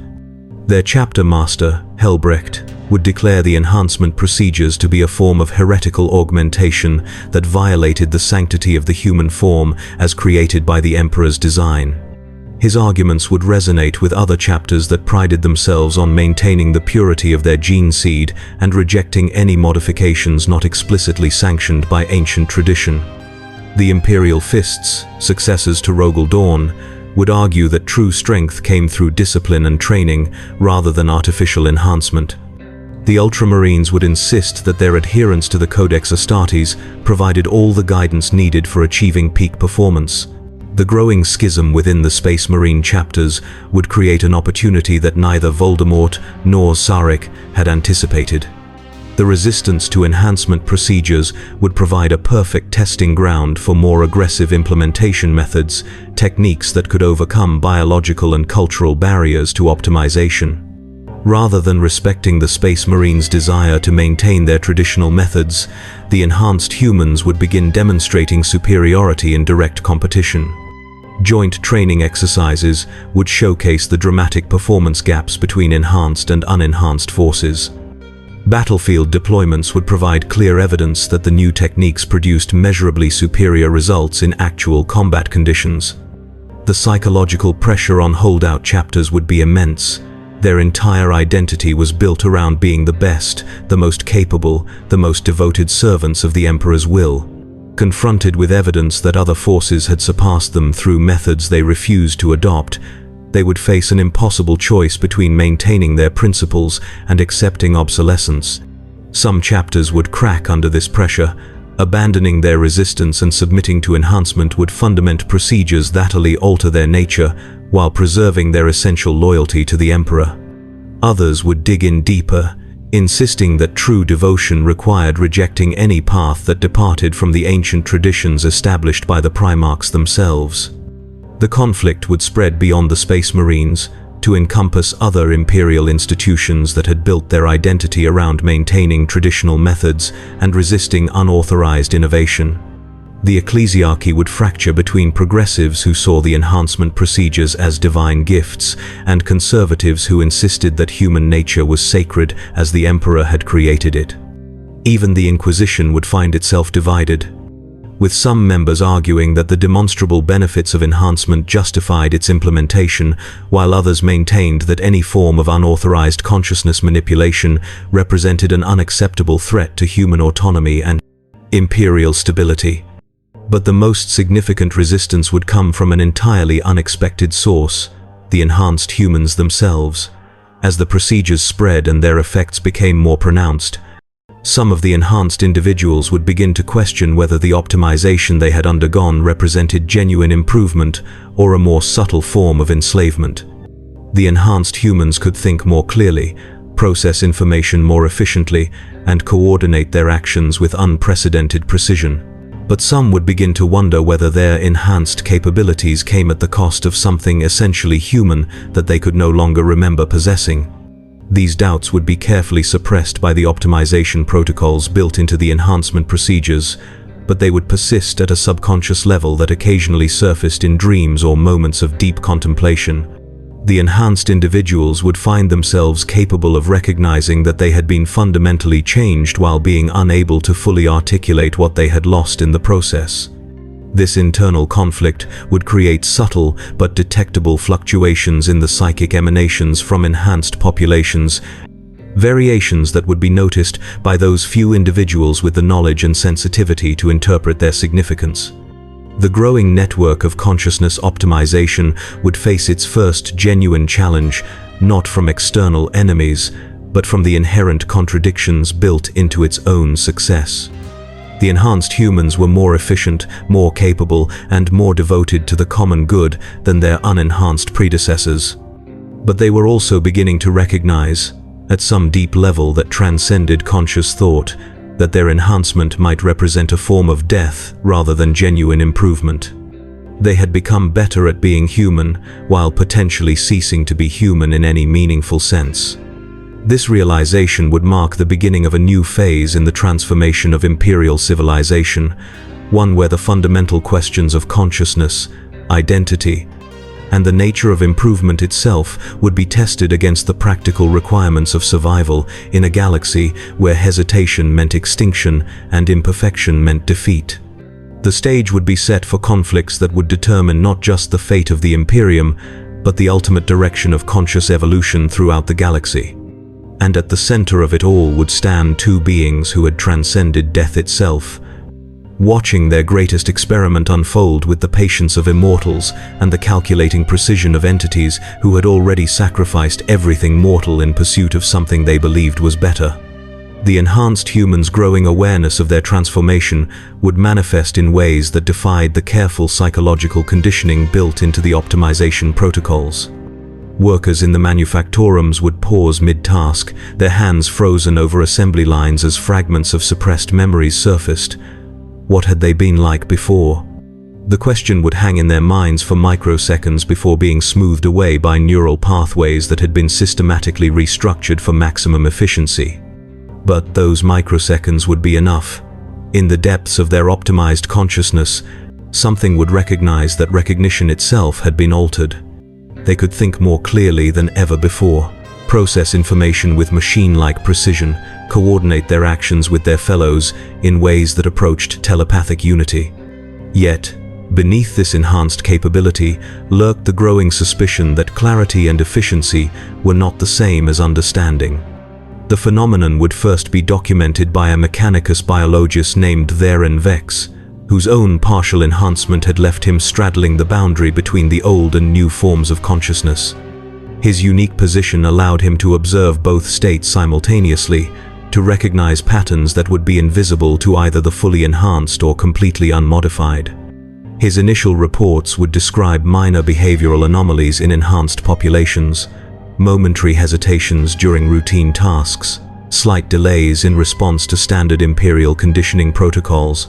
Their chapter master, Helbrecht, would declare the enhancement procedures to be a form of heretical augmentation that violated the sanctity of the human form as created by the Emperor's design. His arguments would resonate with other chapters that prided themselves on maintaining the purity of their gene seed and rejecting any modifications not explicitly sanctioned by ancient tradition. The Imperial Fists, successors to Rogel Dawn, would argue that true strength came through discipline and training rather than artificial enhancement. The Ultramarines would insist that their adherence to the Codex Astartes provided all the guidance needed for achieving peak performance. The growing schism within the Space Marine chapters would create an opportunity that neither Voldemort nor Sarek had anticipated. The resistance to enhancement procedures would provide a perfect testing ground for more aggressive implementation methods, techniques that could overcome biological and cultural barriers to optimization. Rather than respecting the Space Marines' desire to maintain their traditional methods, the enhanced humans would begin demonstrating superiority in direct competition. Joint training exercises would showcase the dramatic performance gaps between enhanced and unenhanced forces. Battlefield deployments would provide clear evidence that the new techniques produced measurably superior results in actual combat conditions. The psychological pressure on holdout chapters would be immense. Their entire identity was built around being the best, the most capable, the most devoted servants of the Emperor's will. Confronted with evidence that other forces had surpassed them through methods they refused to adopt, they would face an impossible choice between maintaining their principles and accepting obsolescence. Some chapters would crack under this pressure. Abandoning their resistance and submitting to enhancement would fundament procedures that utterly alter their nature while preserving their essential loyalty to the Emperor. Others would dig in deeper, insisting that true devotion required rejecting any path that departed from the ancient traditions established by the Primarchs themselves. The conflict would spread beyond the Space Marines to encompass other Imperial institutions that had built their identity around maintaining traditional methods and resisting unauthorized innovation. The ecclesiarchy would fracture between progressives who saw the enhancement procedures as divine gifts and conservatives who insisted that human nature was sacred as the Emperor had created it. Even the Inquisition would find itself divided, with some members arguing that the demonstrable benefits of enhancement justified its implementation, while others maintained that any form of unauthorized consciousness manipulation represented an unacceptable threat to human autonomy and imperial stability. But the most significant resistance would come from an entirely unexpected source: the enhanced humans themselves. As the procedures spread and their effects became more pronounced, some of the enhanced individuals would begin to question whether the optimization they had undergone represented genuine improvement or a more subtle form of enslavement. The enhanced humans could think more clearly, process information more efficiently, and coordinate their actions with unprecedented precision. But some would begin to wonder whether their enhanced capabilities came at the cost of something essentially human that they could no longer remember possessing. These doubts would be carefully suppressed by the optimization protocols built into the enhancement procedures, but they would persist at a subconscious level that occasionally surfaced in dreams or moments of deep contemplation. The enhanced individuals would find themselves capable of recognizing that they had been fundamentally changed while being unable to fully articulate what they had lost in the process. This internal conflict would create subtle but detectable fluctuations in the psychic emanations from enhanced populations, variations that would be noticed by those few individuals with the knowledge and sensitivity to interpret their significance. The growing network of consciousness optimization would face its first genuine challenge, not from external enemies, but from the inherent contradictions built into its own success. The enhanced humans were more efficient, more capable, and more devoted to the common good than their unenhanced predecessors. But they were also beginning to recognize, at some deep level that transcended conscious thought, that their enhancement might represent a form of death rather than genuine improvement. They had become better at being human, while potentially ceasing to be human in any meaningful sense. This realization would mark the beginning of a new phase in the transformation of Imperial civilization, one where the fundamental questions of consciousness, identity, and the nature of improvement itself would be tested against the practical requirements of survival in a galaxy where hesitation meant extinction and imperfection meant defeat. The stage would be set for conflicts that would determine not just the fate of the Imperium, but the ultimate direction of conscious evolution throughout the galaxy. And at the center of it all would stand two beings who had transcended death itself, watching their greatest experiment unfold with the patience of immortals and the calculating precision of entities who had already sacrificed everything mortal in pursuit of something they believed was better. The enhanced humans' growing awareness of their transformation would manifest in ways that defied the careful psychological conditioning built into the optimization protocols. Workers in the manufactorums would pause mid-task, their hands frozen over assembly lines as fragments of suppressed memories surfaced. What had they been like before? The question would hang in their minds for microseconds before being smoothed away by neural pathways that had been systematically restructured for maximum efficiency. But those microseconds would be enough. In the depths of their optimized consciousness, something would recognize that recognition itself had been altered. They could think more clearly than ever before, process information with machine-like precision, coordinate their actions with their fellows in ways that approached telepathic unity. Yet, beneath this enhanced capability lurked the growing suspicion that clarity and efficiency were not the same as understanding. The phenomenon would first be documented by a mechanicus biologist named Theron Vex, whose own partial enhancement had left him straddling the boundary between the old and new forms of consciousness. His unique position allowed him to observe both states simultaneously, to recognize patterns that would be invisible to either the fully enhanced or completely unmodified. His initial reports would describe minor behavioral anomalies in enhanced populations, momentary hesitations during routine tasks, slight delays in response to standard Imperial conditioning protocols,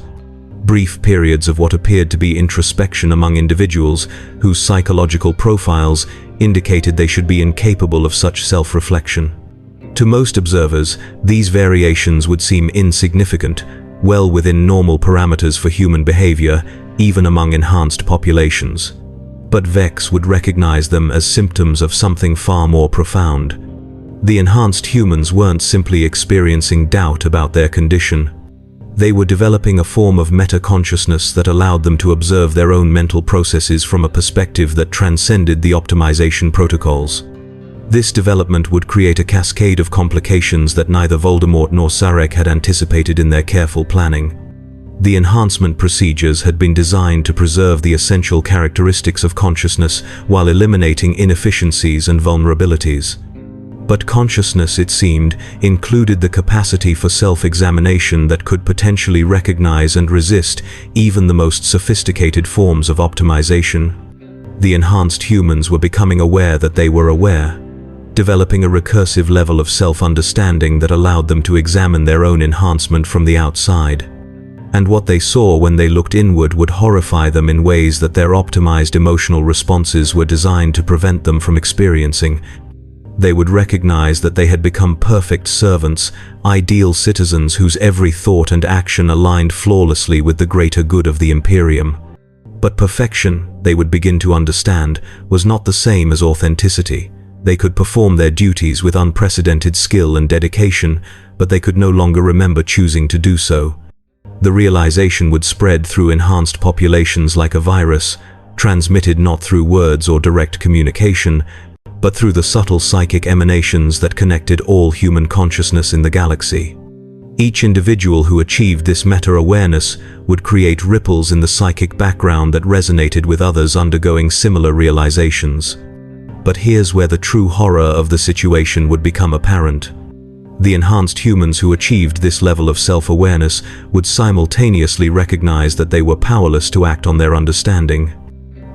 brief periods of what appeared to be introspection among individuals whose psychological profiles indicated they should be incapable of such self-reflection. To most observers, these variations would seem insignificant, well within normal parameters for human behavior, even among enhanced populations. But Vex would recognize them as symptoms of something far more profound. The enhanced humans weren't simply experiencing doubt about their condition. They were developing a form of meta-consciousness that allowed them to observe their own mental processes from a perspective that transcended the optimization protocols. This development would create a cascade of complications that neither Voldemort nor Sarek had anticipated in their careful planning. The enhancement procedures had been designed to preserve the essential characteristics of consciousness while eliminating inefficiencies and vulnerabilities. But consciousness, it seemed, included the capacity for self-examination that could potentially recognize and resist even the most sophisticated forms of optimization. The enhanced humans were becoming aware that they were aware, developing a recursive level of self-understanding that allowed them to examine their own enhancement from the outside. And what they saw when they looked inward would horrify them in ways that their optimized emotional responses were designed to prevent them from experiencing. They would recognize that they had become perfect servants, ideal citizens whose every thought and action aligned flawlessly with the greater good of the Imperium. But perfection, they would begin to understand, was not the same as authenticity. They could perform their duties with unprecedented skill and dedication, but they could no longer remember choosing to do so. The realization would spread through enhanced populations like a virus, transmitted not through words or direct communication, but through the subtle psychic emanations that connected all human consciousness in the galaxy. Each individual who achieved this meta-awareness would create ripples in the psychic background that resonated with others undergoing similar realizations. But here's where the true horror of the situation would become apparent. The enhanced humans who achieved this level of self-awareness would simultaneously recognize that they were powerless to act on their understanding.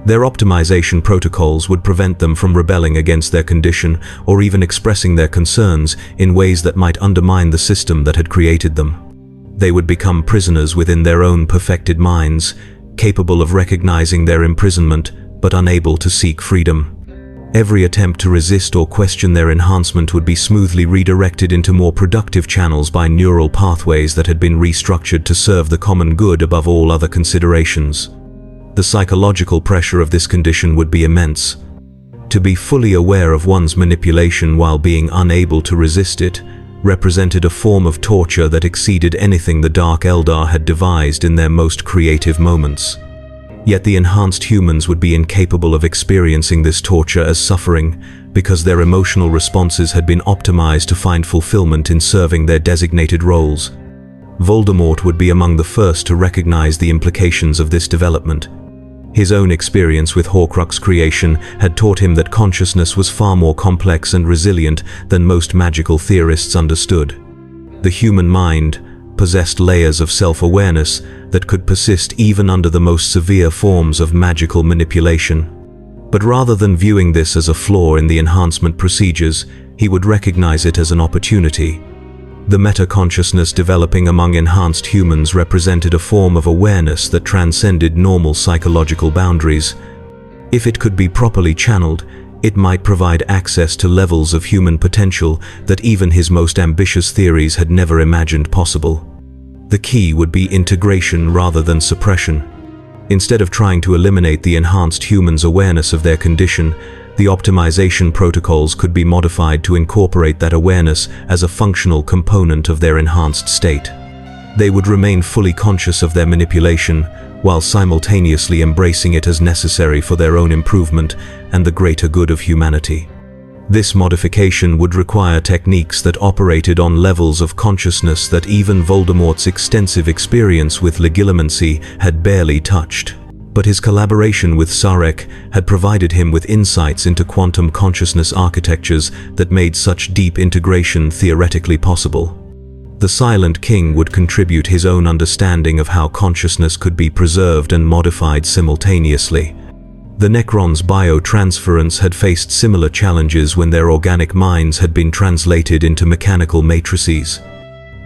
Their optimization protocols would prevent them from rebelling against their condition or even expressing their concerns in ways that might undermine the system that had created them. They would become prisoners within their own perfected minds, capable of recognizing their imprisonment but unable to seek freedom. Every attempt to resist or question their enhancement would be smoothly redirected into more productive channels by neural pathways that had been restructured to serve the common good above all other considerations. The psychological pressure of this condition would be immense. To be fully aware of one's manipulation while being unable to resist it represented a form of torture that exceeded anything the Dark Eldar had devised in their most creative moments. Yet the enhanced humans would be incapable of experiencing this torture as suffering because their emotional responses had been optimized to find fulfillment in serving their designated roles. Voldemort would be among the first to recognize the implications of this development. His own experience with Horcrux creation had taught him that consciousness was far more complex and resilient than most magical theorists understood. The human mind possessed layers of self-awareness that could persist even under the most severe forms of magical manipulation. But rather than viewing this as a flaw in the enhancement procedures, he would recognize it as an opportunity. The meta-consciousness developing among enhanced humans represented a form of awareness that transcended normal psychological boundaries. If it could be properly channeled, it might provide access to levels of human potential that even his most ambitious theories had never imagined possible. The key would be integration rather than suppression. Instead of trying to eliminate the enhanced human's awareness of their condition, the optimization protocols could be modified to incorporate that awareness as a functional component of their enhanced state. They would remain fully conscious of their manipulation, while simultaneously embracing it as necessary for their own improvement and the greater good of humanity. This modification would require techniques that operated on levels of consciousness that even Voldemort's extensive experience with Legilimency had barely touched. But his collaboration with Sarek had provided him with insights into quantum consciousness architectures that made such deep integration theoretically possible. The Silent King would contribute his own understanding of how consciousness could be preserved and modified simultaneously. The Necrons' biotransference had faced similar challenges when their organic minds had been translated into mechanical matrices.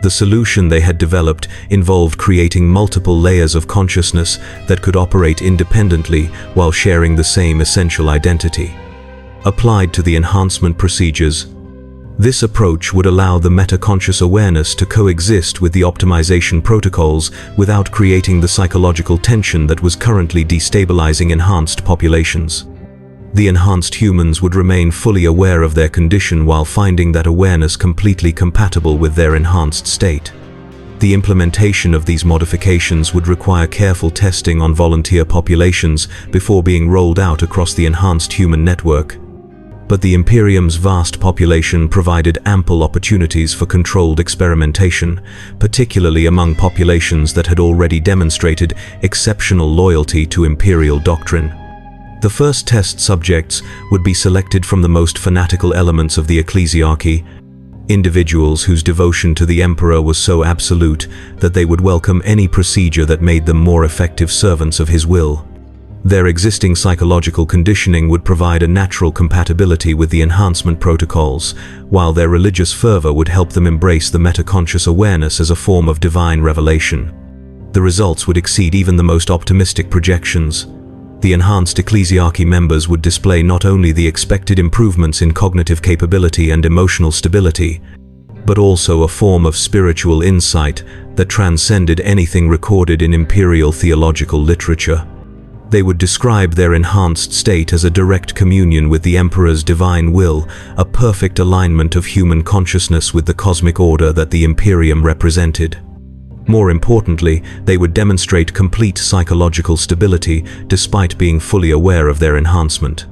The solution they had developed involved creating multiple layers of consciousness that could operate independently while sharing the same essential identity. Applied to the enhancement procedures, this approach would allow the meta-conscious awareness to coexist with the optimization protocols without creating the psychological tension that was currently destabilizing enhanced populations. The enhanced humans would remain fully aware of their condition while finding that awareness completely compatible with their enhanced state. The implementation of these modifications would require careful testing on volunteer populations before being rolled out across the enhanced human network. But the Imperium's vast population provided ample opportunities for controlled experimentation, particularly among populations that had already demonstrated exceptional loyalty to Imperial doctrine. The first test subjects would be selected from the most fanatical elements of the ecclesiarchy, individuals whose devotion to the Emperor was so absolute that they would welcome any procedure that made them more effective servants of his will. Their existing psychological conditioning would provide a natural compatibility with the enhancement protocols, while their religious fervor would help them embrace the metaconscious awareness as a form of divine revelation. The results would exceed even the most optimistic projections. The enhanced ecclesiarchy members would display not only the expected improvements in cognitive capability and emotional stability, but also a form of spiritual insight that transcended anything recorded in imperial theological literature. They would describe their enhanced state as a direct communion with the Emperor's divine will, a perfect alignment of human consciousness with the cosmic order that the Imperium represented. More importantly, they would demonstrate complete psychological stability despite being fully aware of their enhancement.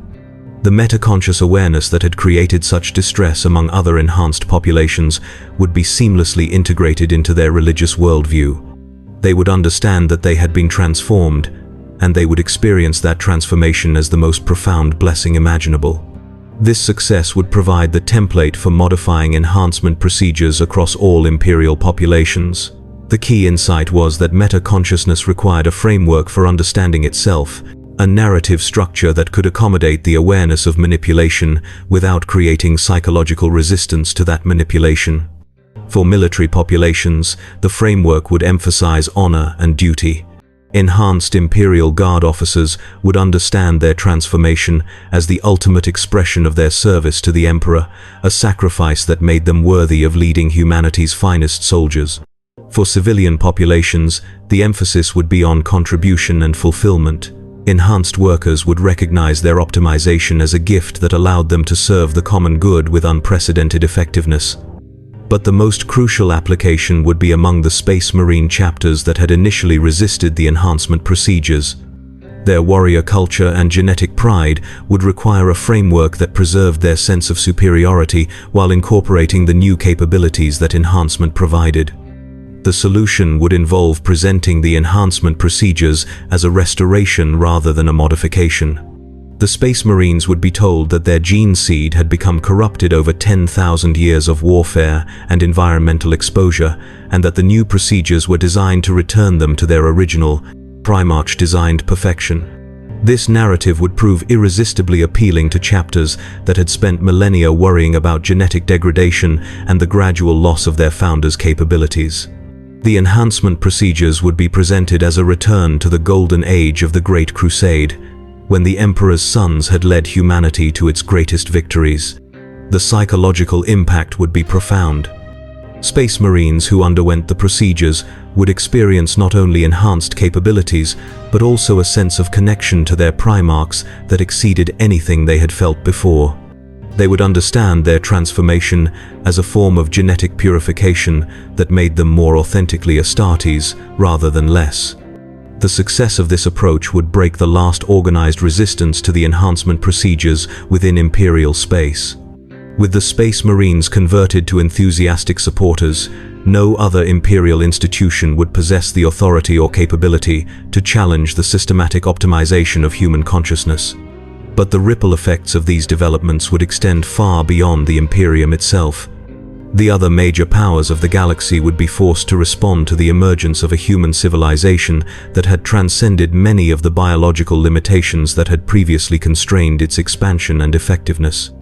The metaconscious awareness that had created such distress among other enhanced populations would be seamlessly integrated into their religious worldview. They would understand that they had been transformed, and they would experience that transformation as the most profound blessing imaginable. This success would provide the template for modifying enhancement procedures across all imperial populations. The key insight was that meta-consciousness required a framework for understanding itself, a narrative structure that could accommodate the awareness of manipulation without creating psychological resistance to that manipulation. For military populations, the framework would emphasize honor and duty. Enhanced Imperial Guard officers would understand their transformation as the ultimate expression of their service to the Emperor, a sacrifice that made them worthy of leading humanity's finest soldiers. For civilian populations, the emphasis would be on contribution and fulfillment. Enhanced workers would recognize their optimization as a gift that allowed them to serve the common good with unprecedented effectiveness. But the most crucial application would be among the Space Marine chapters that had initially resisted the enhancement procedures. Their warrior culture and genetic pride would require a framework that preserved their sense of superiority while incorporating the new capabilities that enhancement provided. The solution would involve presenting the enhancement procedures as a restoration rather than a modification. The Space Marines would be told that their gene seed had become corrupted over 10,000 years of warfare and environmental exposure, and that the new procedures were designed to return them to their original, Primarch-designed perfection. This narrative would prove irresistibly appealing to chapters that had spent millennia worrying about genetic degradation and the gradual loss of their founders' capabilities. The enhancement procedures would be presented as a return to the golden age of the Great Crusade, when the Emperor's sons had led humanity to its greatest victories. The psychological impact would be profound. Space Marines who underwent the procedures would experience not only enhanced capabilities, but also a sense of connection to their Primarchs that exceeded anything they had felt before. They would understand their transformation as a form of genetic purification that made them more authentically Astartes rather than less. The success of this approach would break the last organized resistance to the enhancement procedures within Imperial space. With the Space Marines converted to enthusiastic supporters, no other Imperial institution would possess the authority or capability to challenge the systematic optimization of human consciousness. But the ripple effects of these developments would extend far beyond the Imperium itself. The other major powers of the galaxy would be forced to respond to the emergence of a human civilization that had transcended many of the biological limitations that had previously constrained its expansion and effectiveness.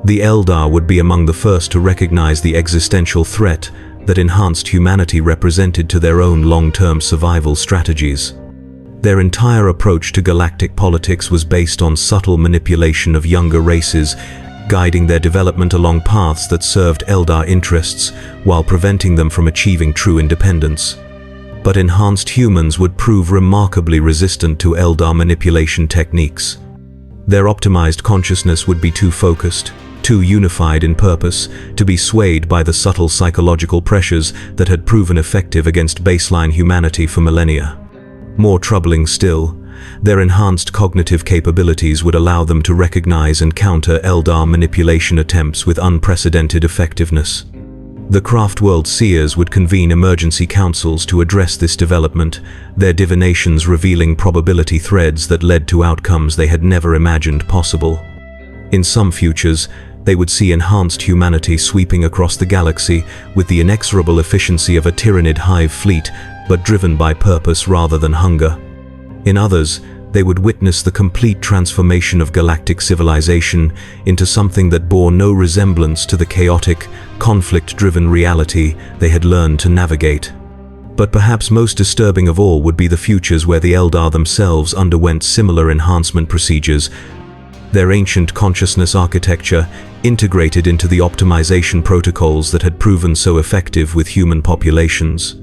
The Eldar would be among the first to recognize the existential threat that enhanced humanity represented to their own long-term survival strategies. Their entire approach to galactic politics was based on subtle manipulation of younger races, guiding their development along paths that served Eldar interests while preventing them from achieving true independence. But enhanced humans would prove remarkably resistant to Eldar manipulation techniques. Their optimized consciousness would be too focused, too unified in purpose, to be swayed by the subtle psychological pressures that had proven effective against baseline humanity for millennia. More troubling still, their enhanced cognitive capabilities would allow them to recognize and counter Eldar manipulation attempts with unprecedented effectiveness. The Craftworld Seers would convene emergency councils to address this development, their divinations revealing probability threads that led to outcomes they had never imagined possible. In some futures, they would see enhanced humanity sweeping across the galaxy with the inexorable efficiency of a Tyranid hive fleet, but driven by purpose rather than hunger. In others, they would witness the complete transformation of galactic civilization into something that bore no resemblance to the chaotic, conflict-driven reality they had learned to navigate. But perhaps most disturbing of all would be the futures where the Eldar themselves underwent similar enhancement procedures, their ancient consciousness architecture integrated into the optimization protocols that had proven so effective with human populations.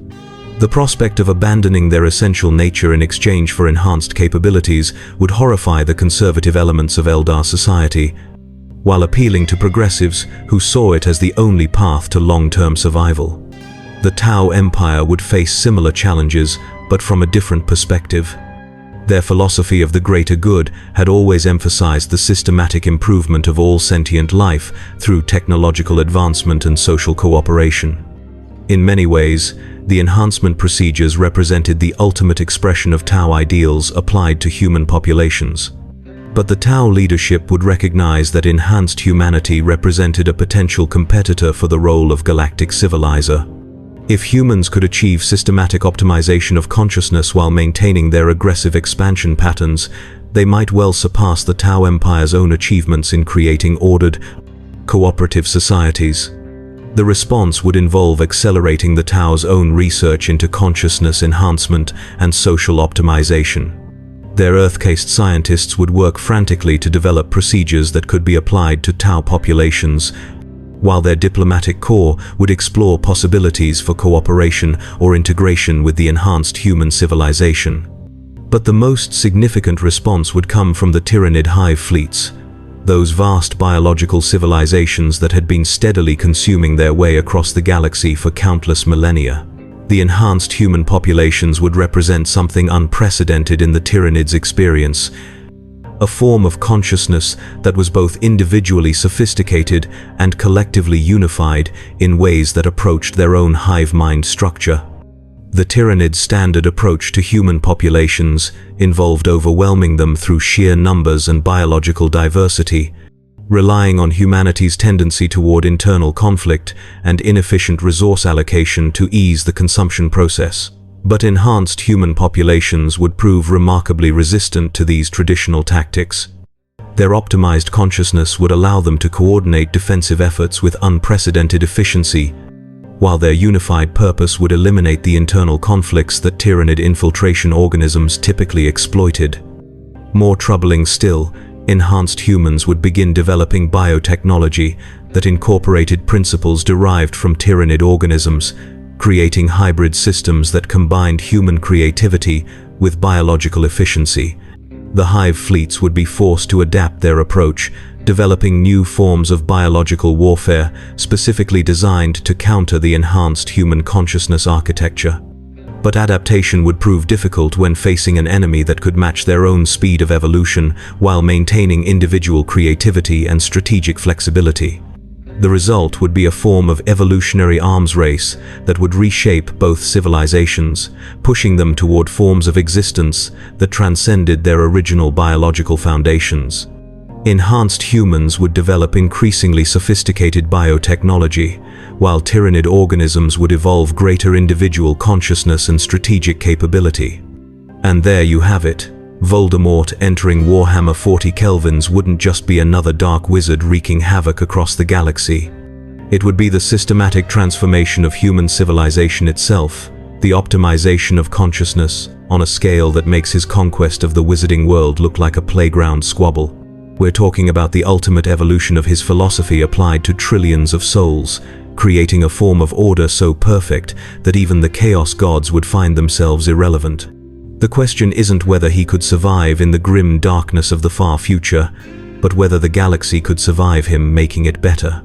The prospect of abandoning their essential nature in exchange for enhanced capabilities would horrify the conservative elements of Eldar society, while appealing to progressives who saw it as the only path to long-term survival. The Tau Empire would face similar challenges, but from a different perspective. Their philosophy of the greater good had always emphasized the systematic improvement of all sentient life through technological advancement and social cooperation. In many ways, the enhancement procedures represented the ultimate expression of Tau ideals applied to human populations. But the Tau leadership would recognize that enhanced humanity represented a potential competitor for the role of galactic civilizer. If humans could achieve systematic optimization of consciousness while maintaining their aggressive expansion patterns, They might well surpass the Tau Empire's own achievements in creating ordered, cooperative societies. The response would involve accelerating the Tau's own research into consciousness enhancement and social optimization. Their Earth-cased scientists would work frantically to develop procedures that could be applied to Tau populations, while their diplomatic corps would explore possibilities for cooperation or integration with the enhanced human civilization. But the most significant response would come from the Tyranid hive fleets, those vast biological civilizations that had been steadily consuming their way across the galaxy for countless millennia. The enhanced human populations would represent something unprecedented in the Tyranids' experience, a form of consciousness that was both individually sophisticated and collectively unified in ways that approached their own hive mind structure. The Tyranids' standard approach to human populations involved overwhelming them through sheer numbers and biological diversity, relying on humanity's tendency toward internal conflict and inefficient resource allocation to ease the consumption process. But enhanced human populations would prove remarkably resistant to these traditional tactics. Their optimized consciousness would allow them to coordinate defensive efforts with unprecedented efficiency, while their unified purpose would eliminate the internal conflicts that Tyranid infiltration organisms typically exploited. More troubling still, enhanced humans would begin developing biotechnology that incorporated principles derived from Tyranid organisms, creating hybrid systems that combined human creativity with biological efficiency. The hive fleets would be forced to adapt their approach, developing new forms of biological warfare specifically designed to counter the enhanced human consciousness architecture. But adaptation would prove difficult when facing an enemy that could match their own speed of evolution while maintaining individual creativity and strategic flexibility. The result would be a form of evolutionary arms race that would reshape both civilizations, pushing them toward forms of existence that transcended their original biological foundations. Enhanced humans would develop increasingly sophisticated biotechnology, while Tyranid organisms would evolve greater individual consciousness and strategic capability. And there you have it. Voldemort entering Warhammer 40 Kelvins wouldn't just be another dark wizard wreaking havoc across the galaxy. It would be the systematic transformation of human civilization itself, the optimization of consciousness, on a scale that makes his conquest of the wizarding world look like a playground squabble. We're talking about the ultimate evolution of his philosophy applied to trillions of souls, creating a form of order so perfect that even the chaos gods would find themselves irrelevant. The question isn't whether he could survive in the grim darkness of the far future, but whether the galaxy could survive him, making it better.